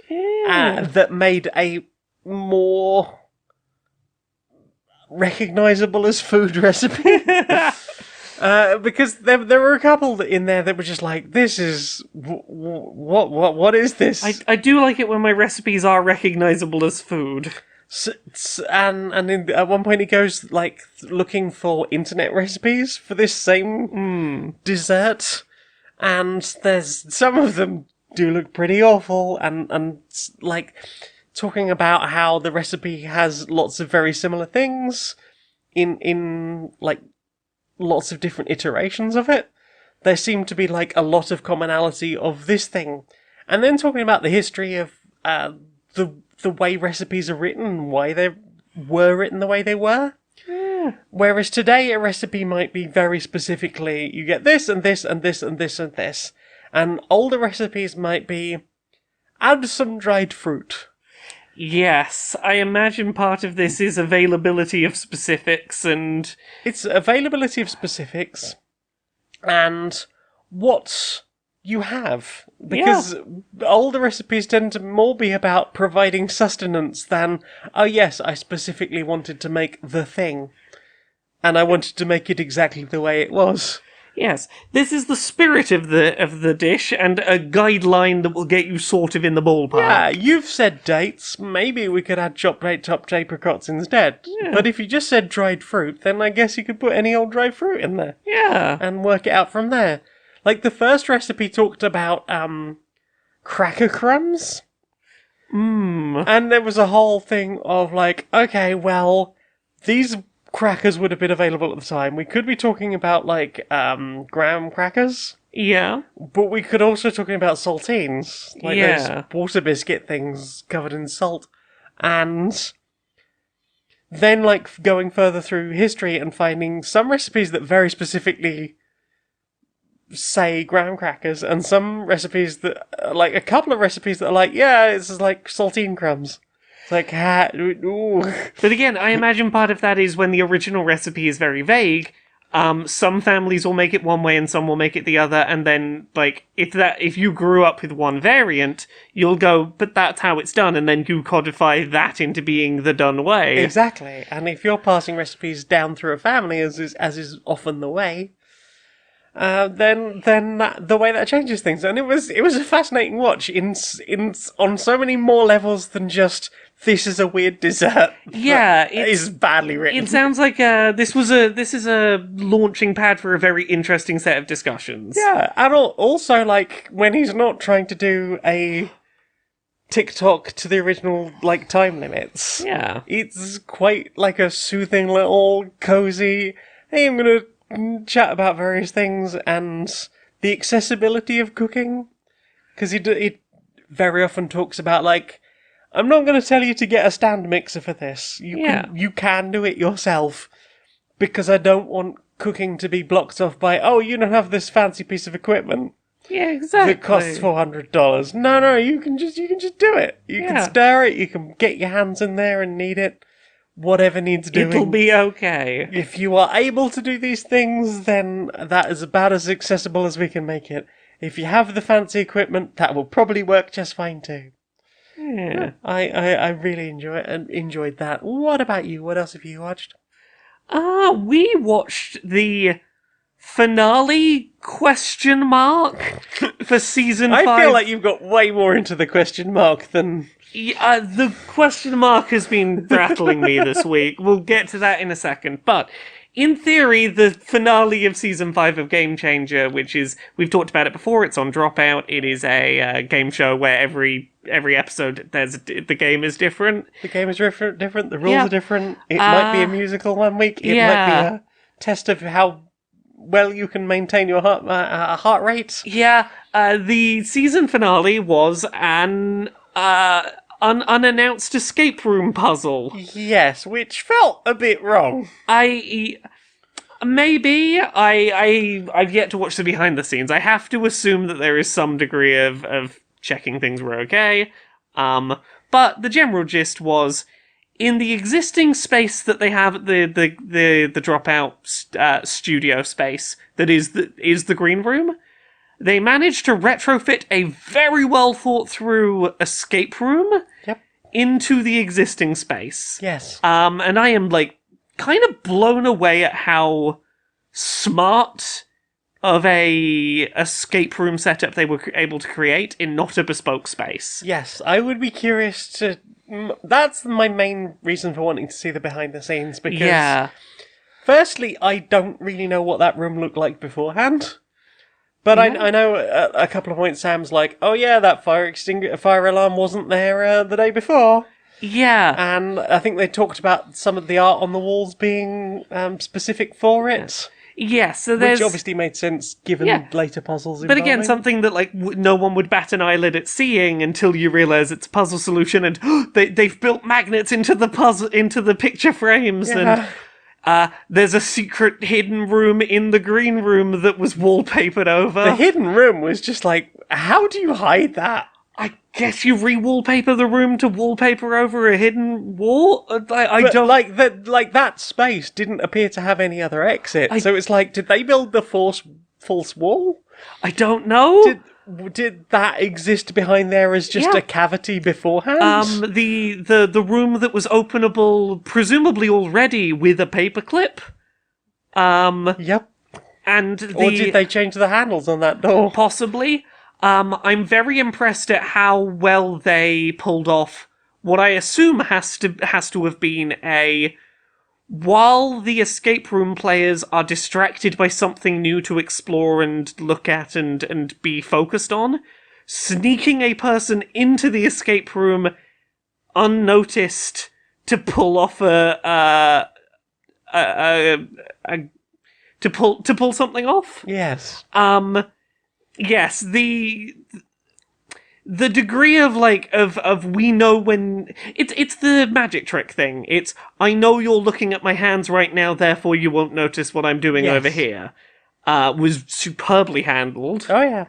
that made a more recognizable as food recipe. Because there were a couple in there that were just like, this is what is this? I do like it when my recipes are recognizable as food. At one point he goes like looking for internet recipes for this same dessert, and there's some of them do look pretty awful, and like talking about how the recipe has lots of very similar things in like lots of different iterations of it. There seemed to be like a lot of commonality of this thing, and then talking about the history of the way recipes are written, why they were written the way they were. Whereas today a recipe might be very specifically, you get this and this and this and this and this, and older recipes might be add some dried fruit. Yes, I imagine part of this is availability of specifics and... It's availability of specifics and what you have. Because older recipes tend to more be about providing sustenance than, oh yes, I specifically wanted to make the thing. And I wanted to make it exactly the way it was. Yes, this is the spirit of the dish and a guideline that will get you sort of in the ballpark. Yeah, you've said dates. Maybe we could add chopped apricots instead. Yeah. But if you just said dried fruit, then I guess you could put any old dried fruit in there. Yeah. And work it out from there. Like, the first recipe talked about, cracker crumbs. And there was a whole thing of, like, okay, well, these crackers would have been available at the time. We could be talking about, like, graham crackers. Yeah. But we could also talking about saltines. Like Yeah. those water biscuit things covered in salt. And then, like, going further through history and finding some recipes that very specifically say graham crackers, and some recipes that, like, a couple of recipes that are like, yeah, it's just like saltine crumbs. It's like, ooh. But again, I imagine part of that is when the original recipe is very vague. Some families will make it one way and some will make it the other, and then, like, if you grew up with one variant, you'll go, but that's how it's done, and then you codify that into being the done way. Exactly. And if you're passing recipes down through a family, as is often the way, then the way that changes things. And it was a fascinating watch on so many more levels than just this is a weird dessert. Yeah, is badly written. It sounds like this is a launching pad for a very interesting set of discussions. Yeah, and also, like, when he's not trying to do a TikTok to the original, like, time limits. Yeah. It's quite like a soothing little cozy, hey, I'm gonna chat about various things and the accessibility of cooking. Because he very often talks about, like, I'm not going to tell you to get a stand mixer for this. You can do it yourself. Because I don't want cooking to be blocked off by, oh, you don't have this fancy piece of equipment. Yeah, exactly. That costs $400. No, you can just do it. You can stir it, you can get your hands in there and knead it. Whatever needs doing. It'll be okay. If you are able to do these things, then that is about as accessible as we can make it. If you have the fancy equipment, that will probably work just fine too. Yeah. I really enjoyed that. What about you? What else have you watched? We watched the finale question mark for season 5. I feel like you've got way more into the question mark than... the question mark has been rattling me this week. We'll get to that in a second. But in theory, the finale of season 5 of Game Changer, which is, we've talked about it before, it's on Dropout. It is a game show where every episode the game is different. The game is different. The rules are different. It might be a musical one week. It might be a test of how well you can maintain your heart rate. Yeah. The season finale was an unannounced escape room puzzle. Yes, which felt a bit wrong. I've yet to watch the behind the scenes. I have to assume that there is some degree of checking things were okay. But the general gist was, in the existing space that they have at the Dropout studio space that is the green room, they managed to retrofit a very well thought through escape room into the existing space. Yes. And I am, like, kind of blown away at how smart of a escape room setup they were able to create in not a bespoke space. Yes, I would be curious to... That's my main reason for wanting to see the behind the scenes, because... Firstly, I don't really know what that room looked like beforehand. But I know a couple of points Sam's like, oh yeah, that fire alarm wasn't there the day before. Yeah. And I think they talked about some of the art on the walls being specific for it. Yeah, so there's... Which obviously made sense given later puzzles involving. But again, something that, like, no one would bat an eyelid at seeing until you realise it's a puzzle solution, and they've built magnets into the picture frames, and there's a secret hidden room in the green room that was wallpapered over. The hidden room was just like, how do you hide that? I guess you re-wallpaper the room to wallpaper over a hidden wall? I don't... Like that space didn't appear to have any other exit, so it's like, did they build the false wall? I don't know. Did that exist behind there as just a cavity beforehand? The room that was openable, presumably already with a paperclip. Yep. And or did they change the handles on that door? Possibly. I'm very impressed at how well they pulled off what I assume has to have been while the escape room players are distracted by something new to explore and look at and be focused on, sneaking a person into the escape room unnoticed to pull off to pull something off. Yes. Yes, the degree of we know when it's the magic trick thing. It's I know you're looking at my hands right now, therefore you won't notice what I'm doing Yes. over here. Was superbly handled. Oh yeah.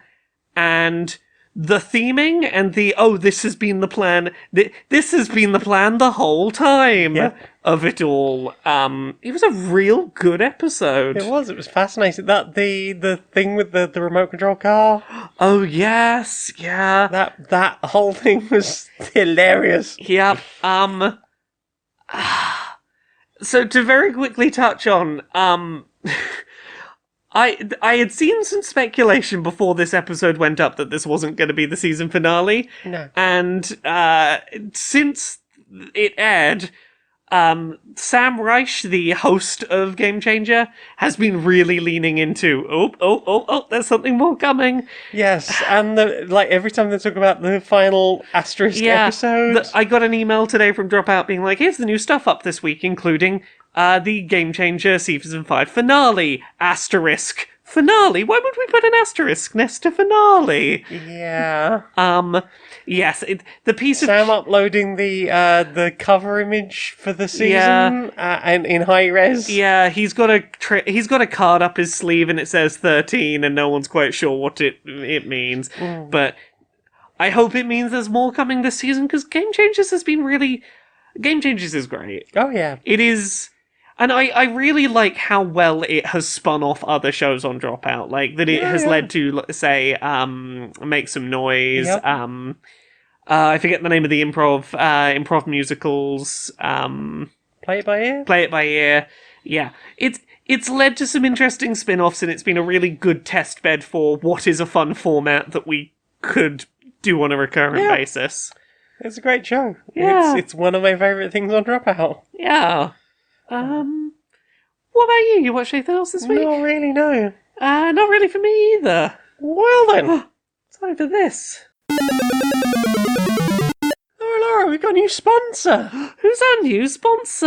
And the theming and this has been the plan. This has been the plan the whole time Yep. of it all. It was a real good episode. It was fascinating. That the thing with the remote control car. Oh yes, yeah. That whole thing was hilarious. Yep. So to very quickly touch on, I had seen some speculation before this episode went up that this wasn't going to be the season finale. No. And since it aired, Sam Reich, the host of Game Changer, has been really leaning into, there's something more coming. Yes, and every time they talk about the final asterisk episode. I got an email today from Dropout being like, here's the new stuff up this week, including the Game Changer Season 5 finale, asterisk, finale. Why would we put an asterisk next to finale? Yeah. Yes, the piece of... Sam uploading the cover image for the season and in high res. Yeah, he's got a card up his sleeve and it says 13 and no one's quite sure what it means. But I hope it means there's more coming this season because Game Changers has been really... Game Changers is great. Oh yeah. It is... And I really like how well it has spun off other shows on Dropout. Like, that it has led to, say, Make Some Noise, Yep. I forget the name of the improv musicals, Play it by ear. Play It By Ear. Yeah. It's led to some interesting spin-offs, and it's been a really good test bed for what is a fun format that we could do on a recurrent basis. It's a great show. Yeah. It's one of my favourite things on Dropout. Yeah. What about you? You watched anything else this week? Not really, no. Not really for me either. Well then. Time for this. Laura, we've got a new sponsor. Who's our new sponsor?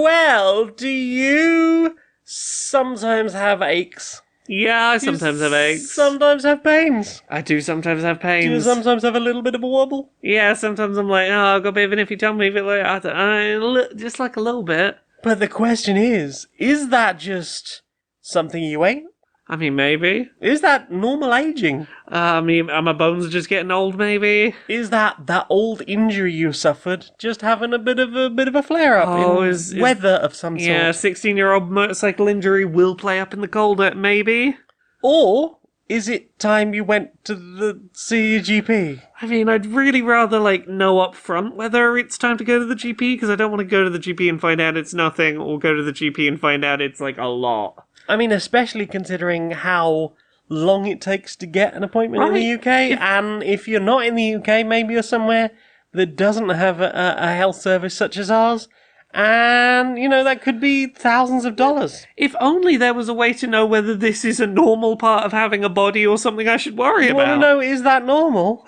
Well, do you sometimes have aches? Yeah, I sometimes have aches. Sometimes have pains? I do sometimes have pains. Do you sometimes have a little bit of a wobble? Yeah, sometimes I'm like, I've got a bit of an iffy tummy, but just like a little bit. But the question is that just something you ate? I mean, maybe. Is that normal aging? I mean, are my bones just getting old, maybe? Is that old injury you suffered just having a bit of a flare up in weather of some sort? Yeah, 16-year-old motorcycle injury will play up in the cold, maybe. Or is it time you went to see your GP? I mean, I'd really rather, know up front whether it's time to go to the GP, because I don't want to go to the GP and find out it's nothing, or go to the GP and find out it's, a lot. I mean, especially considering how long it takes to get an appointment in the UK, and if you're not in the UK, maybe you're somewhere that doesn't have a health service such as ours, and, that could be thousands of dollars. If only there was a way to know whether this is a normal part of having a body or something I should worry about. You want to know, is that normal?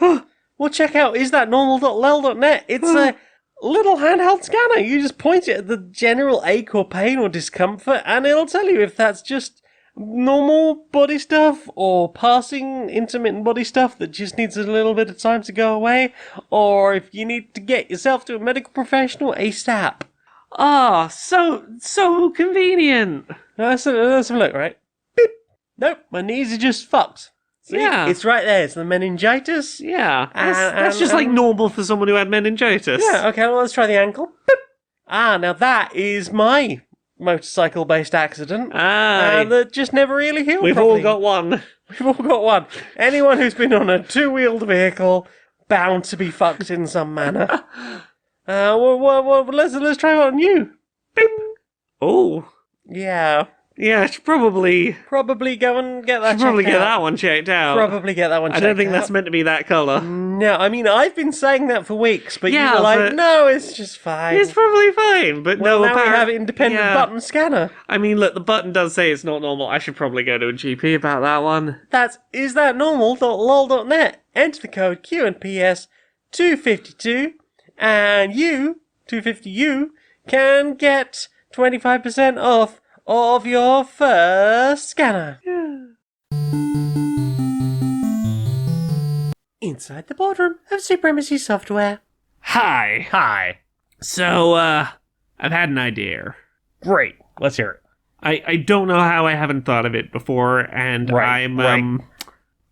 Well, check out isthatnormal.lel.net. It's a little handheld scanner. You just point it at the general ache or pain or discomfort, and it'll tell you if that's just normal body stuff or passing intermittent body stuff that just needs a little bit of time to go away, or if you need to get yourself to a medical professional ASAP. So convenient. Let's have a look, right? Beep. Nope, my knees are just fucked. See? Yeah. It's right there. It's the meningitis. Yeah, that's just normal for someone who had meningitis. Yeah, okay, well, let's try the ankle. Beep. Now that is my motorcycle-based accident. That just never really healed We've properly. all got one. We've all got one. Anyone who's been on a two-wheeled vehicle, bound to be fucked in some manner. Let's try one on you. Bing. Oh. Yeah. Yeah, I should probably go and get that checked get out. that one checked out. Probably get that one checked out. I don't think that's meant to be that colour. No, I mean, I've been saying that for weeks, but Yeah, you were like, but- no, it's just fine. It's probably fine, but well, no, now we apparently... have independent button scanner. I mean, look, the button does say it's not normal. I should probably go to a GP about that one. That's isthatnormal.lol.net. Enter the code Q&PS 252, and you, 250U, can get 25% off of your first scanner. Yeah. In inside the boardroom of Supremacy Software. Hi. Hi. So, I've had an idea. Great. Let's hear it. I don't know how I haven't thought of it before, and Right.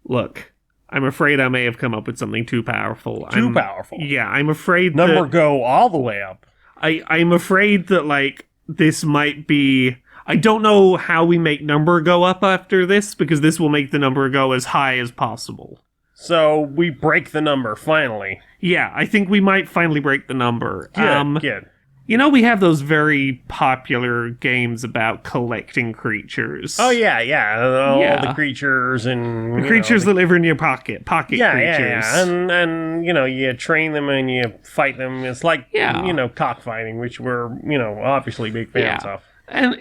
Look, I'm afraid I may have come up with something too powerful. Too powerful. Yeah, I'm afraid Number that... go all the way up. I'm afraid that, like, this might be... I don't know how we make number go up after this, because this will make the number go as high as possible. So we break the number, finally. Yeah, I think we might finally break the number. Good. You know, we have those very popular games about collecting creatures. Oh, yeah. All Yeah. the creatures and... The creatures that live in your pocket creatures. Yeah. And, you train them and you fight them. It's like, cockfighting, which we're, obviously big fans of. And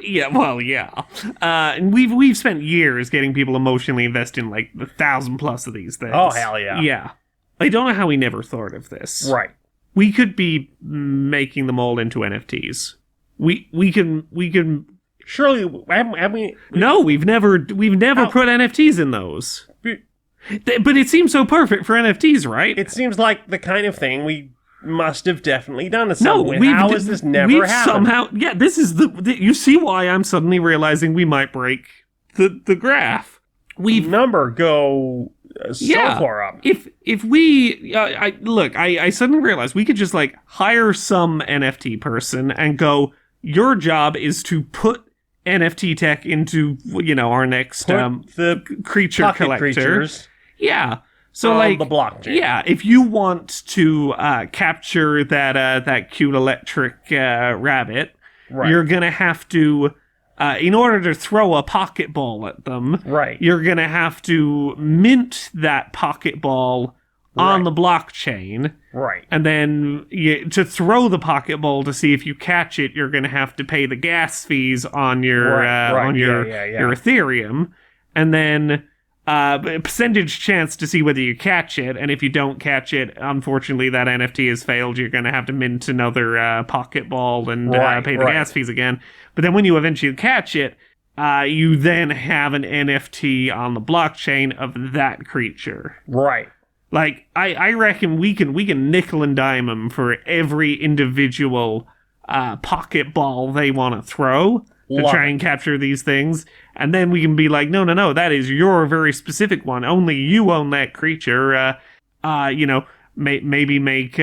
and we've spent years getting people emotionally invested in like 1,000+ of these things. Oh, hell yeah. Yeah. I don't know how we never thought of this. Right. We could be making them all into NFTs. We can. Surely, have we... No, we've never put NFTs in those. But it seems so perfect for NFTs, right? It seems like the kind of thing we must have definitely done at some point. How has this never happened? Somehow, this is you see why I'm suddenly realizing we might break the graph. Number go so far up. If we I suddenly realized we could just like hire some NFT person and go, your job is to put NFT tech into our next the creature collector. Creatures. Yeah. So on the blockchain. Yeah, if you want to capture that cute electric rabbit, right. You're gonna have to, in order to throw a Pokeball at them, right. You're gonna have to mint that Pokeball on the blockchain, right? And then to throw the Pokeball to see if you catch it, you're gonna have to pay the gas fees on your your Ethereum, and then. Percentage chance to see whether you catch it, and if you don't catch it, unfortunately that NFT has failed. You're going to have to mint another Pokeball and pay the gas fees again. But then when you eventually catch it, you then have an NFT on the blockchain of that creature. Right. Like, I reckon we can nickel and dime them for every individual Pokeball they want to throw. To try and capture these things, and then we can be like, no, that is your very specific one. Only you own that creature. Maybe make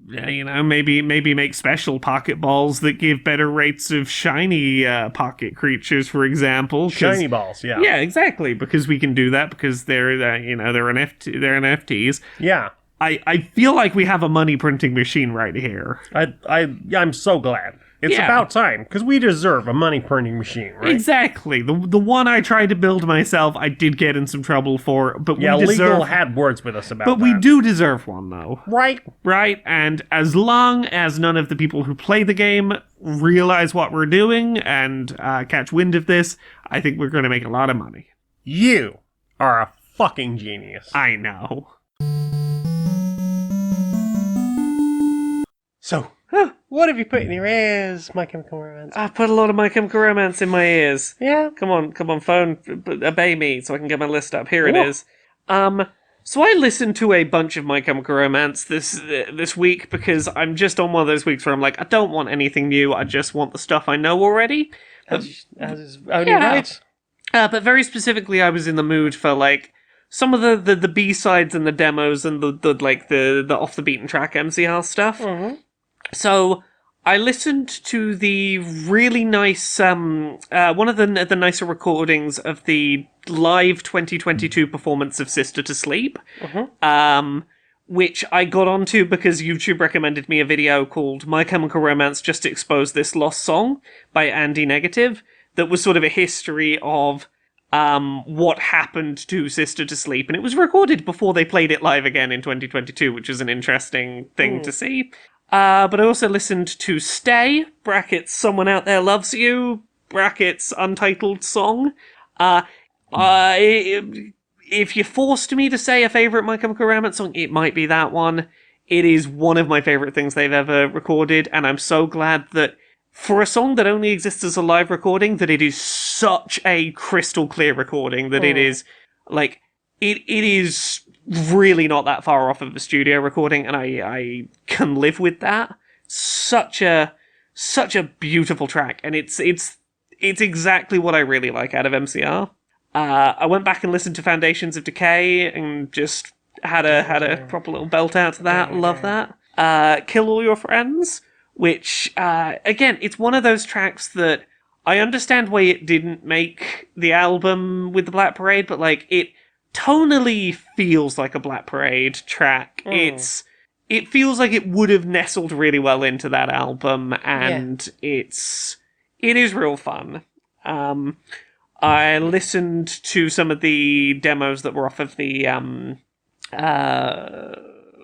maybe make special Pokeballs that give better rates of shiny pocket creatures, for example. Shiny balls, yeah. Yeah, exactly, because we can do that because they're they're NFTs. Yeah. I feel like we have a money printing machine right here. I'm so glad. It's about time, because we deserve a money-printing machine, right? Exactly. The one I tried to build myself, I did get in some trouble for, but we deserve... Legal had words with us about that. But we do deserve one, though. Right. Right, and as long as none of the people who play the game realize what we're doing and catch wind of this, I think we're going to make a lot of money. You are a fucking genius. I know. So... what have you put in your ears, My Chemical Romance? I put a lot of My Chemical Romance in my ears. Yeah. Come on, phone, obey me so I can get my list up. Here it is. So I listened to a bunch of My Chemical Romance this week because I'm just on one of those weeks where I'm like, I don't want anything new, I just want the stuff I know already. As is only right. But very specifically, I was in the mood for like some of the B-sides and the demos and the off the beaten track MCR stuff. Mm-hmm. So I listened to the really nice, one of the nicer recordings of the live 2022 performance of Sister to Sleep, which I got onto because YouTube recommended me a video called My Chemical Romance Just Exposed This Lost Song by Andy Negative, that was sort of a history of what happened to Sister to Sleep, and it was recorded before they played it live again in 2022, which is an interesting thing to see. But I also listened to Stay, brackets Someone Out There Loves You, brackets Untitled Song. If you forced me to say a favourite My Chemical Romance song, it might be that one. It is one of my favourite things they've ever recorded, and I'm so glad that for a song that only exists as a live recording, that it is such a crystal clear recording, that it is, like, it is really not that far off of a studio recording, and I can live with that. Such a beautiful track, and it's exactly what I really like out of MCR. I went back and listened to Foundations of Decay and just had a proper little belt out to that. Love that. Kill All Your Friends, which again, it's one of those tracks that I understand why it didn't make the album with the Black Parade, but like it tonally feels like a Black Parade track. It feels like it would have nestled really well into that album, and it is real fun. I listened to some of the demos that were off of the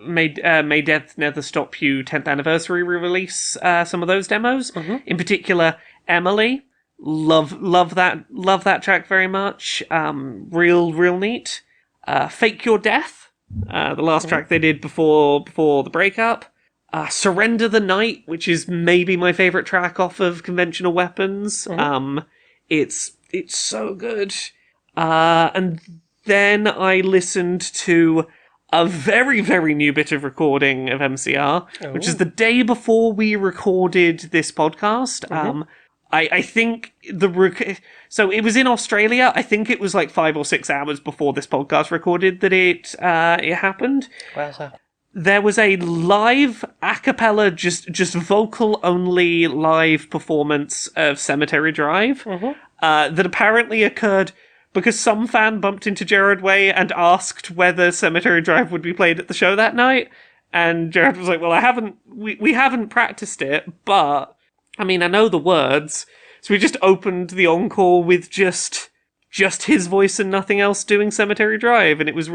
May Death Never Stop You 10th anniversary re-release. Some of those demos, in particular, Emily. Love that track very much. Real neat. Fake Your Death, the last track they did before the breakup. Surrender the Night, which is maybe my favorite track off of Conventional Weapons. It's so good. And then I listened to a very, very new bit of recording of MCR, which is the day before we recorded this podcast. I think so it was in Australia. I think it was like 5 or 6 hours before this podcast recorded that it happened. Where's that? There was a live a cappella, just vocal only live performance of Cemetery Drive that apparently occurred because some fan bumped into Jared Way and asked whether Cemetery Drive would be played at the show that night, and Jared was like, "Well, we haven't practiced it, but I mean, I know the words." So we just opened the encore with just his voice and nothing else doing Cemetery Drive, and it's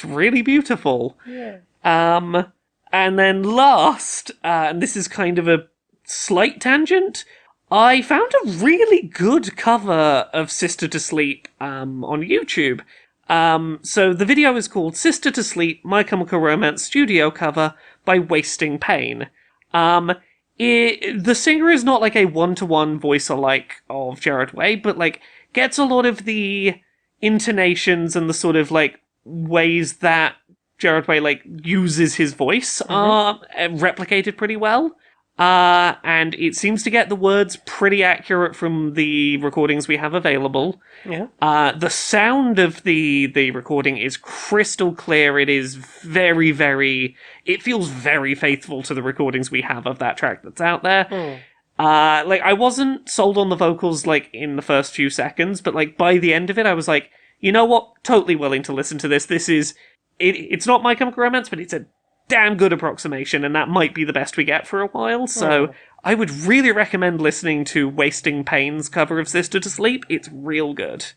really beautiful. Yeah. And then last, and this is kind of a slight tangent, I found a really good cover of Sister to Sleep on YouTube. So the video is called Sister to Sleep, My Chemical Romance Studio Cover by Wasting Pain. The singer is not like a one-to-one voice-alike of Jared Way, but like gets a lot of the intonations and the sort of like ways that Jared Way like uses his voice replicated pretty well. And it seems to get the words pretty accurate from the recordings we have available. Yeah. The sound of the recording is crystal clear. It is very, very... It feels very faithful to the recordings we have of that track that's out there. Like, I wasn't sold on the vocals, like, in the first few seconds, but, like, by the end of it, I was like, you know what? Totally willing to listen to this. This is... It's not My Chemical Romance, but it's a damn good approximation, and that might be the best we get for a while, so I would really recommend listening to Wasting Pain's cover of Sister to Sleep. It's real good.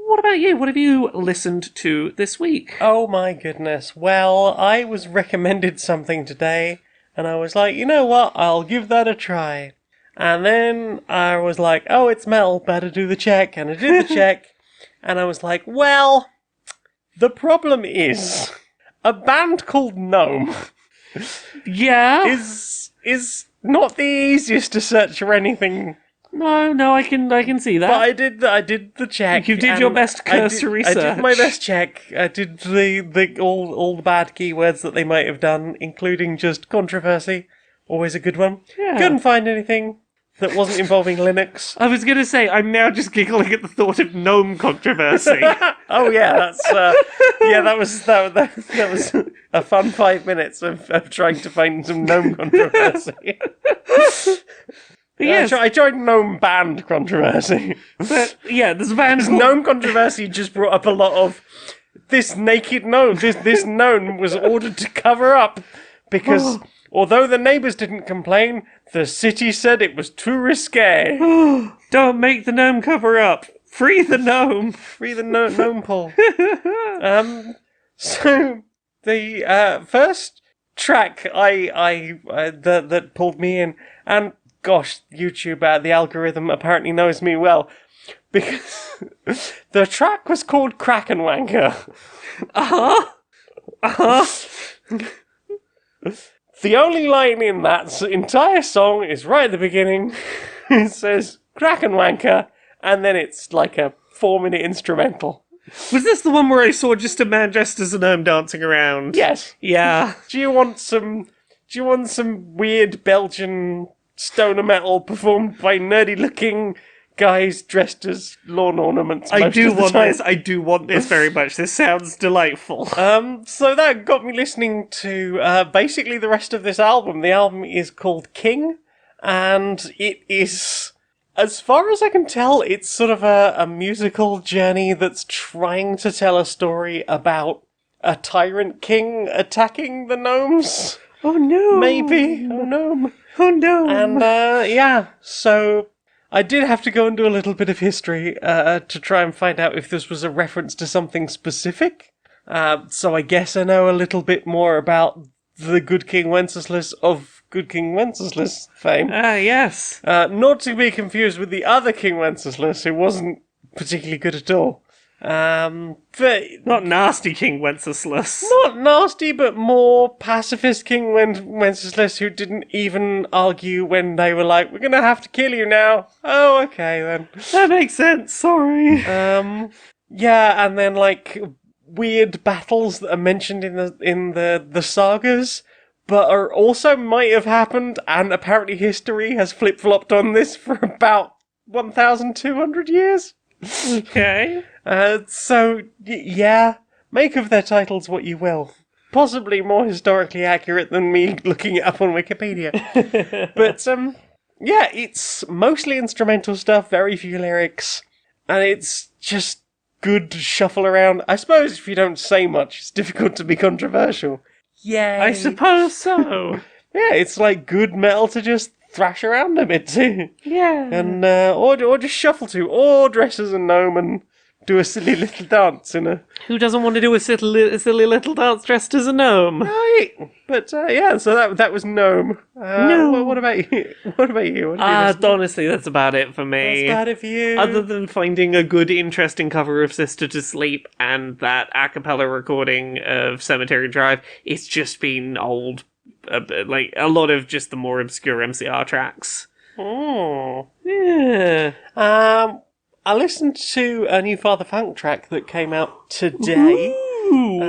What about you? What have you listened to this week? Oh my goodness. Well, I was recommended something today, and I was like, you know what, I'll give that a try. And then I was like, oh, it's Mel, better do the check, and I did the check, and I was like, well, the problem is... a band called Gnome is not the easiest to search for anything. No, I can see that. But I did the check. You did your best cursory search. I did my best check. I did all the bad keywords that they might have done, including just controversy. Always a good one. Yeah. Couldn't find anything that wasn't involving Linux. I was going to say, I'm now just giggling at the thought of gnome controversy. Oh yeah, that's that was a fun 5 minutes of trying to find some gnome controversy. Yes. I tried gnome band controversy. But yeah, this band gnome controversy just brought up a lot of this naked gnome. This gnome was ordered to cover up because although the neighbours didn't complain, the city said it was too risque. Don't make the gnome cover up. Free the gnome. Free the gnome pole. So the first track that pulled me in, and gosh, YouTube, the algorithm apparently knows me well, because the track was called Kraken Wanker. The only line in that entire song is right at the beginning. It says Kraken Wanker, and then it's like a 4-minute instrumental. Was this the one where I saw just a man dressed as a gnome dancing around? Yes. Yeah. Do you want some weird Belgian stoner metal performed by nerdy-looking guys dressed as lawn ornaments? I most do of the want time? this. I do want this very much. This sounds delightful. So that got me listening to basically the rest of this album. The album is called King, and it is, as far as I can tell, it's sort of a musical journey that's trying to tell a story about a tyrant king attacking the gnomes. Oh no. Maybe. Oh, gnome. Oh no. And, so I did have to go and do a little bit of history to try and find out if this was a reference to something specific. So I guess I know a little bit more about the Good King Wenceslas of Good King Wenceslas fame. Yes. Not to be confused with the other King Wenceslas, who wasn't particularly good at all. But Not nasty King Wenceslas. not nasty, but more pacifist King Wenceslas, who didn't even argue when they were like, "We're gonna have to kill you now." Oh, okay then. That makes sense. Sorry. Yeah, and then like weird battles that are mentioned in the sagas, but are also might have happened, and apparently history has flip-flopped on this for about 1,200 years. Okay. So, yeah, make of their titles what you will. Possibly more historically accurate than me looking it up on Wikipedia. But, yeah, it's mostly instrumental stuff, very few lyrics, and it's just good shuffle around. I suppose if you don't say much, it's difficult to be controversial. Yay! I suppose so. Yeah, it's like good metal to just thrash around a bit too. Yeah. And, or just shuffle to, or dress as a gnome and do a silly little dance in a... Who doesn't want to do a silly little dance dressed as a gnome? Right. But, yeah, so that was gnome. Gnome. What about you? What about you? What have you listened to? Honestly, that's about it for me. That's about it for you. Other than finding a good, interesting cover of Sister to Sleep and that a cappella recording of Cemetery Drive, it's just been old, like a lot of just the more obscure MCR tracks. Oh. Yeah. I listened to a new Father Funk track that came out today. Ooh.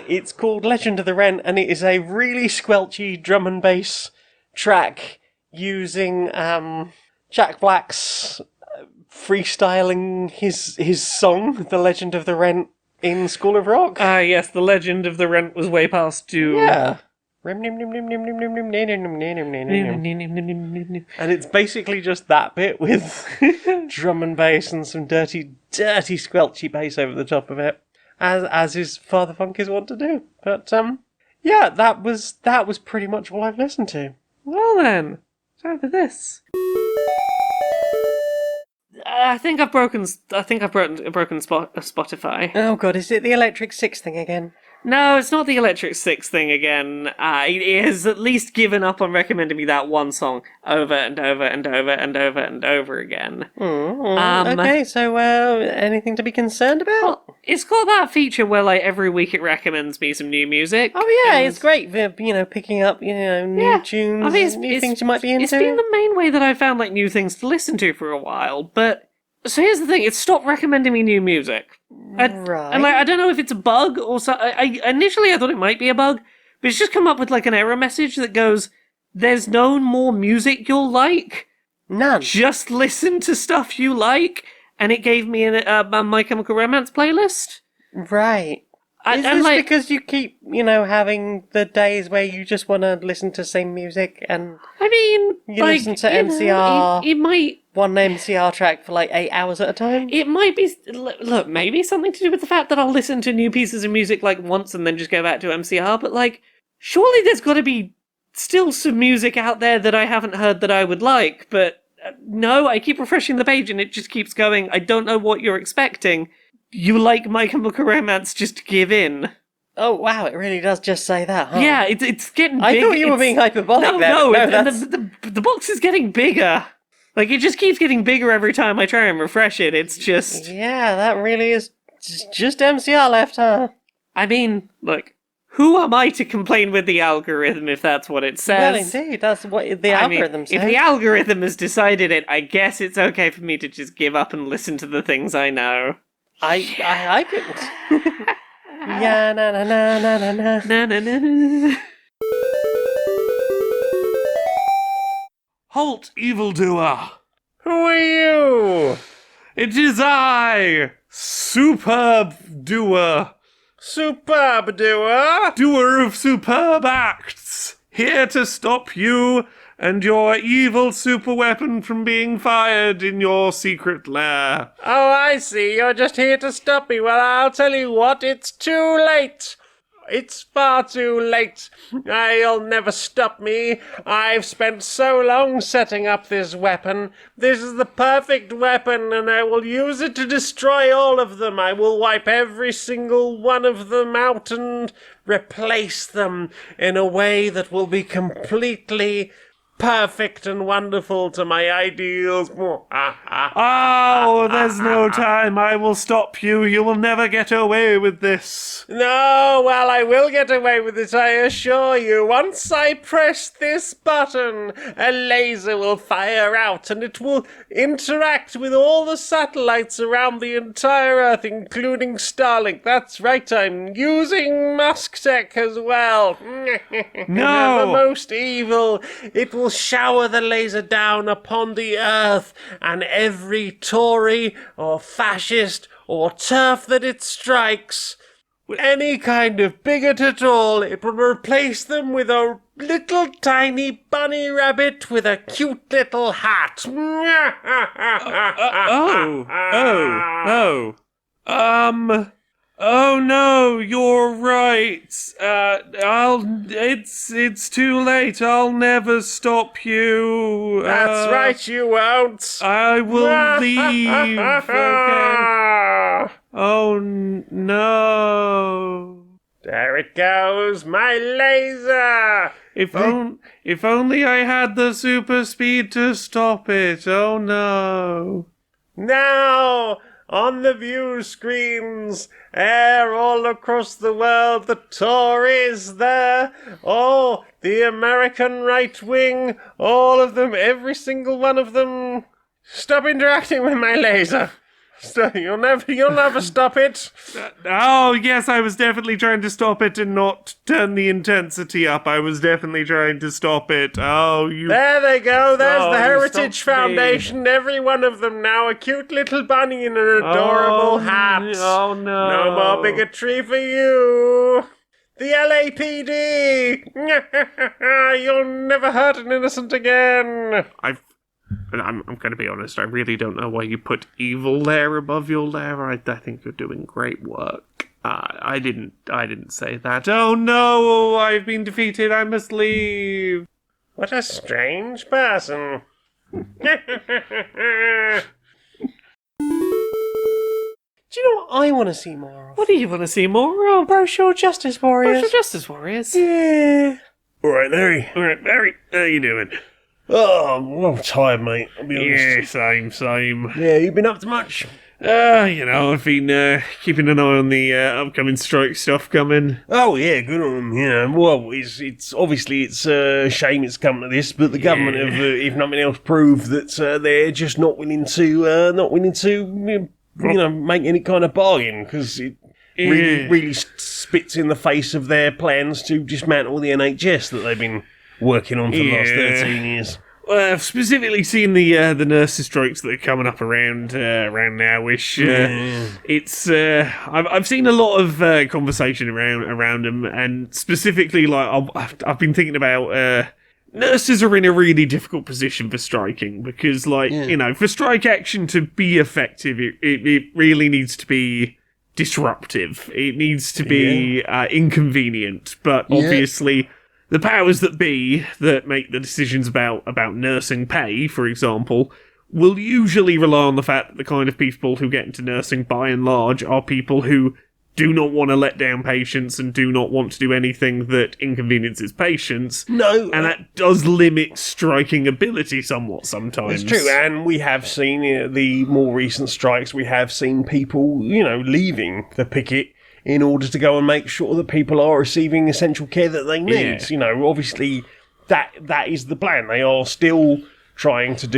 It's called Legend of the Rent, and it is a really squelchy drum and bass track using Jack Black's freestyling his song, The Legend of the Rent, in School of Rock. Yes, the Legend of the Rent was way past due. Yeah. And it's basically just that bit with drum and bass and some dirty squelchy bass over the top of it, as his Father Funk is wont to do. But yeah, that was pretty much all I've listened to. Well then, time for this. I think I've broken Spotify. Oh god, is it the Electric Six thing again? No, it's not the Electric Six thing again. It has at least given up on recommending me that one song over and over and over and over and over again. Okay, so anything to be concerned about? Well, it's got that feature where like every week it recommends me some new music. Oh yeah, and it's great for, picking up, new tunes, I mean, new things you might be into. It's been the main way that I've found like new things to listen to for a while, but so here's the thing, it's stopped recommending me new music. Right. And like, I don't know if it's a bug or so. Initially I thought it might be a bug, but it's just come up with like an error message that goes, "There's no more music you'll like. None. Just listen to stuff you like." And it gave me a My Chemical Romance playlist. Right. Is And this like, because you keep, having the days where you just want to listen to same music and I mean, you like, listen to MCR, it might. one MCR track for like 8 hours at a time? It might be, look, maybe something to do with the fact that I'll listen to new pieces of music like once and then just go back to MCR, but like, surely there's got to be still some music out there that I haven't heard that I would like, but no, I keep refreshing the page and it just keeps going, I don't know what you're expecting. You like My Chemical Romance, just give in. Oh wow, it really does just say that, huh? Yeah, it's getting big. I thought you were being hyperbolic there. No, that's... the box is getting bigger. Like, it just keeps getting bigger every time I try and refresh it. It's just... Yeah, that really is just MCR left, huh? I mean, look, who am I to complain with the algorithm if that's what it says? Well, indeed, that's what the algorithm says. If the algorithm has decided it, I guess it's okay for me to just give up and listen to the things I know. I didn't. Yeah, na na na na na na. Na na na na. Halt, evildoer! Who are you? It is I, Superb Doer, Superb doer. doer of superb acts, here to stop you and your evil super weapon from being fired in your secret lair. Oh, I see. You're just here to stop me. Well, I'll tell you what. It's too late. It's far too late. You'll never stop me. I've spent so long setting up this weapon. This is the perfect weapon, and I will use it to destroy all of them. I will wipe every single one of them out and replace them in a way that will be completely perfect and wonderful to my ideals. Oh, there's no time. I will stop you. You will never get away with this. No, well, I will get away with it, I assure you. Once I press this button, a laser will fire out, and it will interact with all the satellites around the entire Earth, including Starlink. That's right, I'm using Musk Tech as well. No! The most evil. It will shower the laser down upon the Earth, and every Tory or fascist or turf that it strikes, any kind of bigot at all, it will replace them with a little tiny bunny rabbit with a cute little hat. Oh no, you're right. It's too late. I'll never stop you. That's right, you won't. I will leave again. Oh no. There it goes, my laser. If only I had the super speed to stop it. Oh no. Now, on the view screens, all across the world, the Tories there, the American right wing, all of them, every single one of them, stop interacting with my laser. You'll never stop it. Oh, yes, I was definitely trying to stop it and not turn the intensity up. I was definitely trying to stop it. Oh, you... There they go. There's Oh, the you Heritage stopped me. Foundation. Every one of them now. A cute little bunny in an adorable hat. Oh, no. No more bigotry for you. The LAPD. You'll never hurt an innocent again. I'm going to be honest, I really don't know why you put evil there above your lair. I think you're doing great work. I didn't say that. Oh no, I've been defeated, I must leave. What a strange person. Do you know what I want to see more of? What do you want to see more of? Social Justice Warriors. Social Justice Warriors. Yeah. Alright, Larry. Alright, Barry. How you doing? Oh, I'm tired, mate. I'll be honest. Yeah, same. Yeah, you been up to much? I've been keeping an eye on the upcoming strike stuff coming. Oh yeah, good on them. Yeah, well, it's obviously it's a shame it's come to this, but the government have, if nothing else, proved that they're just not willing to make any kind of bargain, because it really spits in the face of their plans to dismantle the NHS that they've been working on for the last 13 years. Well, I've specifically seen the nurses' strikes that are coming up around now-ish. It's I've seen a lot of conversation around them, and specifically, like I've been thinking about nurses are in a really difficult position for striking, because for strike action to be effective, it really needs to be disruptive. It needs to be inconvenient, but obviously the powers that be that make the decisions about nursing pay, for example, will usually rely on the fact that the kind of people who get into nursing, by and large, are people who do not want to let down patients and do not want to do anything that inconveniences patients. No. And that does limit striking ability somewhat sometimes. It's true, and we have seen the more recent strikes, we have seen people, leaving the picket in order to go and make sure that people are receiving essential care that they need. Yeah. Obviously, that is the plan. They are still trying to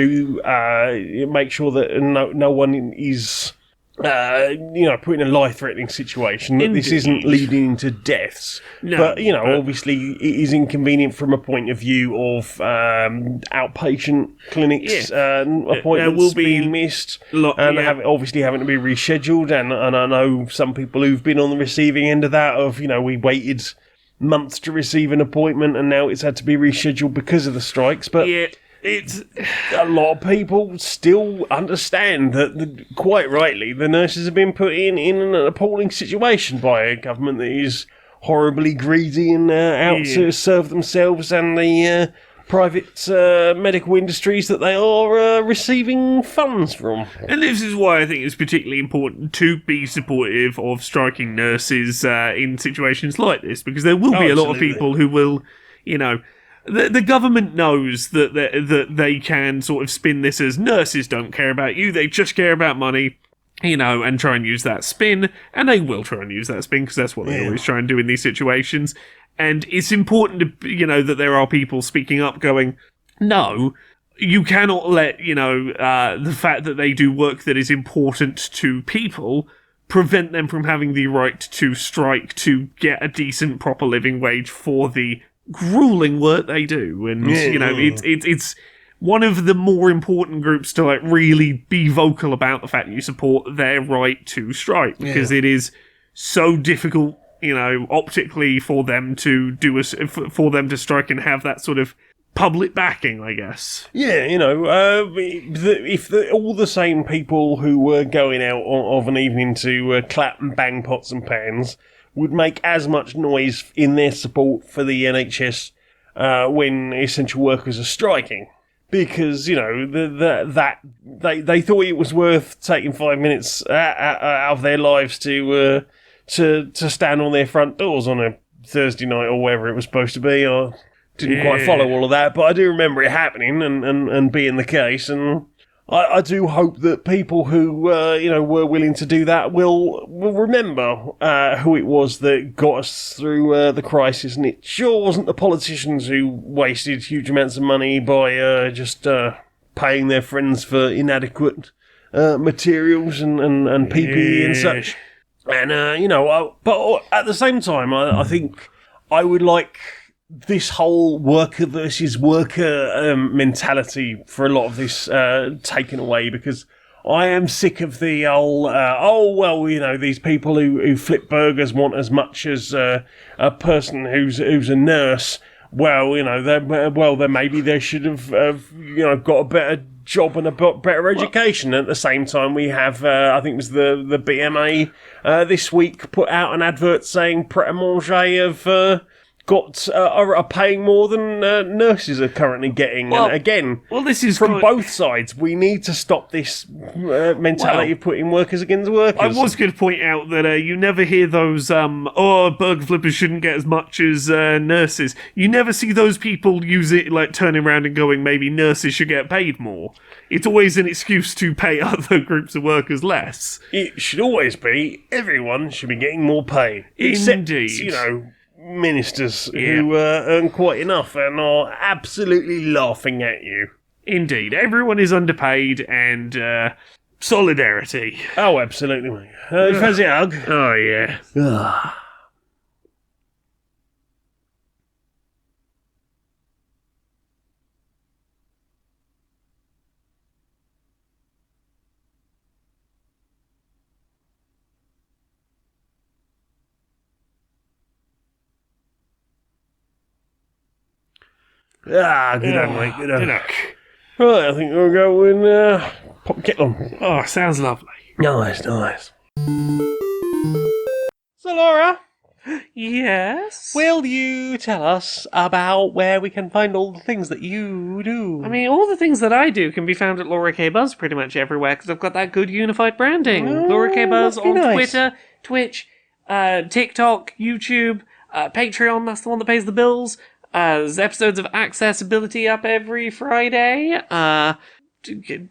make sure that no one is put in a life-threatening situation, that this isn't leading to deaths. No, but, obviously it is inconvenient from a point of view of outpatient clinics, appointments being missed, obviously having to be rescheduled, and I know some people who've been on the receiving end of that, of, we waited months to receive an appointment, and now it's had to be rescheduled because of the strikes, but... Yeah. It's a lot of people still understand that, quite rightly, the nurses have been put in an appalling situation by a government that is horribly greedy and out to serve themselves and the private medical industries that they are receiving funds from. And this is why I think it's particularly important to be supportive of striking nurses in situations like this, because there will be a lot of people who will, The government knows that they can sort of spin this as nurses don't care about you, they just care about money, and try and use that spin, and they will try and use that spin because that's what they always try and do in these situations. And it's important to, that there are people speaking up going, no, you cannot let, the fact that they do work that is important to people prevent them from having the right to strike to get a decent, proper living wage for the grueling work they do, and it's one of the more important groups to really be vocal about the fact that you support their right to strike, because it is so difficult, optically for them to for them to strike and have that sort of public backing, I guess. Yeah, if all the same people who were going out of an evening to clap and bang pots and pans would make as much noise in their support for the NHS when essential workers are striking, because they thought it was worth taking 5 minutes out of their lives to stand on their front doors on a Thursday night or wherever it was supposed to be. I didn't quite follow all of that, but I do remember it happening and being the case, and I do hope that people who, were willing to do that will remember who it was that got us through the crisis, and it sure wasn't the politicians who wasted huge amounts of money by just paying their friends for inadequate materials and PPE and such. And, but at the same time, I think I would like this whole worker versus worker mentality for a lot of this taken away, because I am sick of the these people who flip burgers want as much as a person who's a nurse. Well, then maybe they should have got a better job and a better education. At the same time, we have I think it was the BMA this week put out an advert saying Pret a Manger have are paying more than nurses are currently getting. And again, this is from both sides. We need to stop this mentality of putting workers against workers. I was going to point out that you never hear those, burger flippers shouldn't get as much as nurses. You never see those people use it, turning around and going, maybe nurses should get paid more. It's always an excuse to pay other groups of workers less. It should always be, everyone should be getting more pay. Indeed. Except, ministers who earn quite enough and are absolutely laughing at you. Indeed. Everyone is underpaid, and solidarity. Oh, absolutely, mate. Fancy a hug? Oh, yeah. Good on, mate. Good on. Right, I think we'll go and pop the kettle on. Oh, sounds lovely. Nice. So, Laura? Yes? Will you tell us about where we can find all the things that you do? I mean, all the things that I do can be found at Laura K. Buzz pretty much everywhere, because I've got that good unified branding. Laura K. Buzz on Twitter, Twitch, TikTok, YouTube, Patreon, that's the one that pays the bills. There's episodes of Accessibility up every Friday.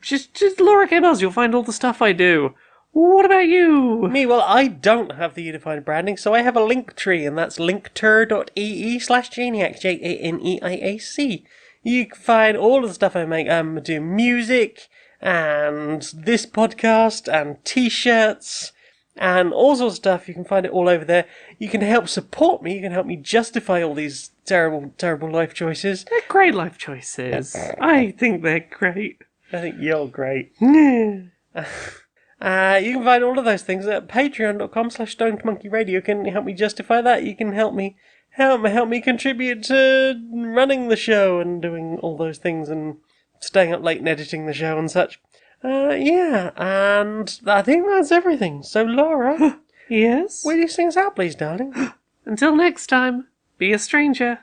Just Laura K. Buzz, you'll find all the stuff I do. What about you? Me, well, I don't have the unified branding, so I have a link tree, and that's linkter.ee/Janiac, JANEIAC. You can find all of the stuff I make. I do music, and this podcast and t-shirts and all sorts of stuff. You can find it all over there. You can help support me. You can help me justify all these terrible, terrible life choices. They're great life choices. I think they're great. I think you're great. Yeah. You can find all of those things at patreon.com/stonedmonkeyradio. You can help me justify that. You can help me contribute to running the show and doing all those things and staying up late and editing the show and such. Yeah, and I think that's everything. So, Laura, Yes? will you sing us out, please, darling? Until next time, be a stranger.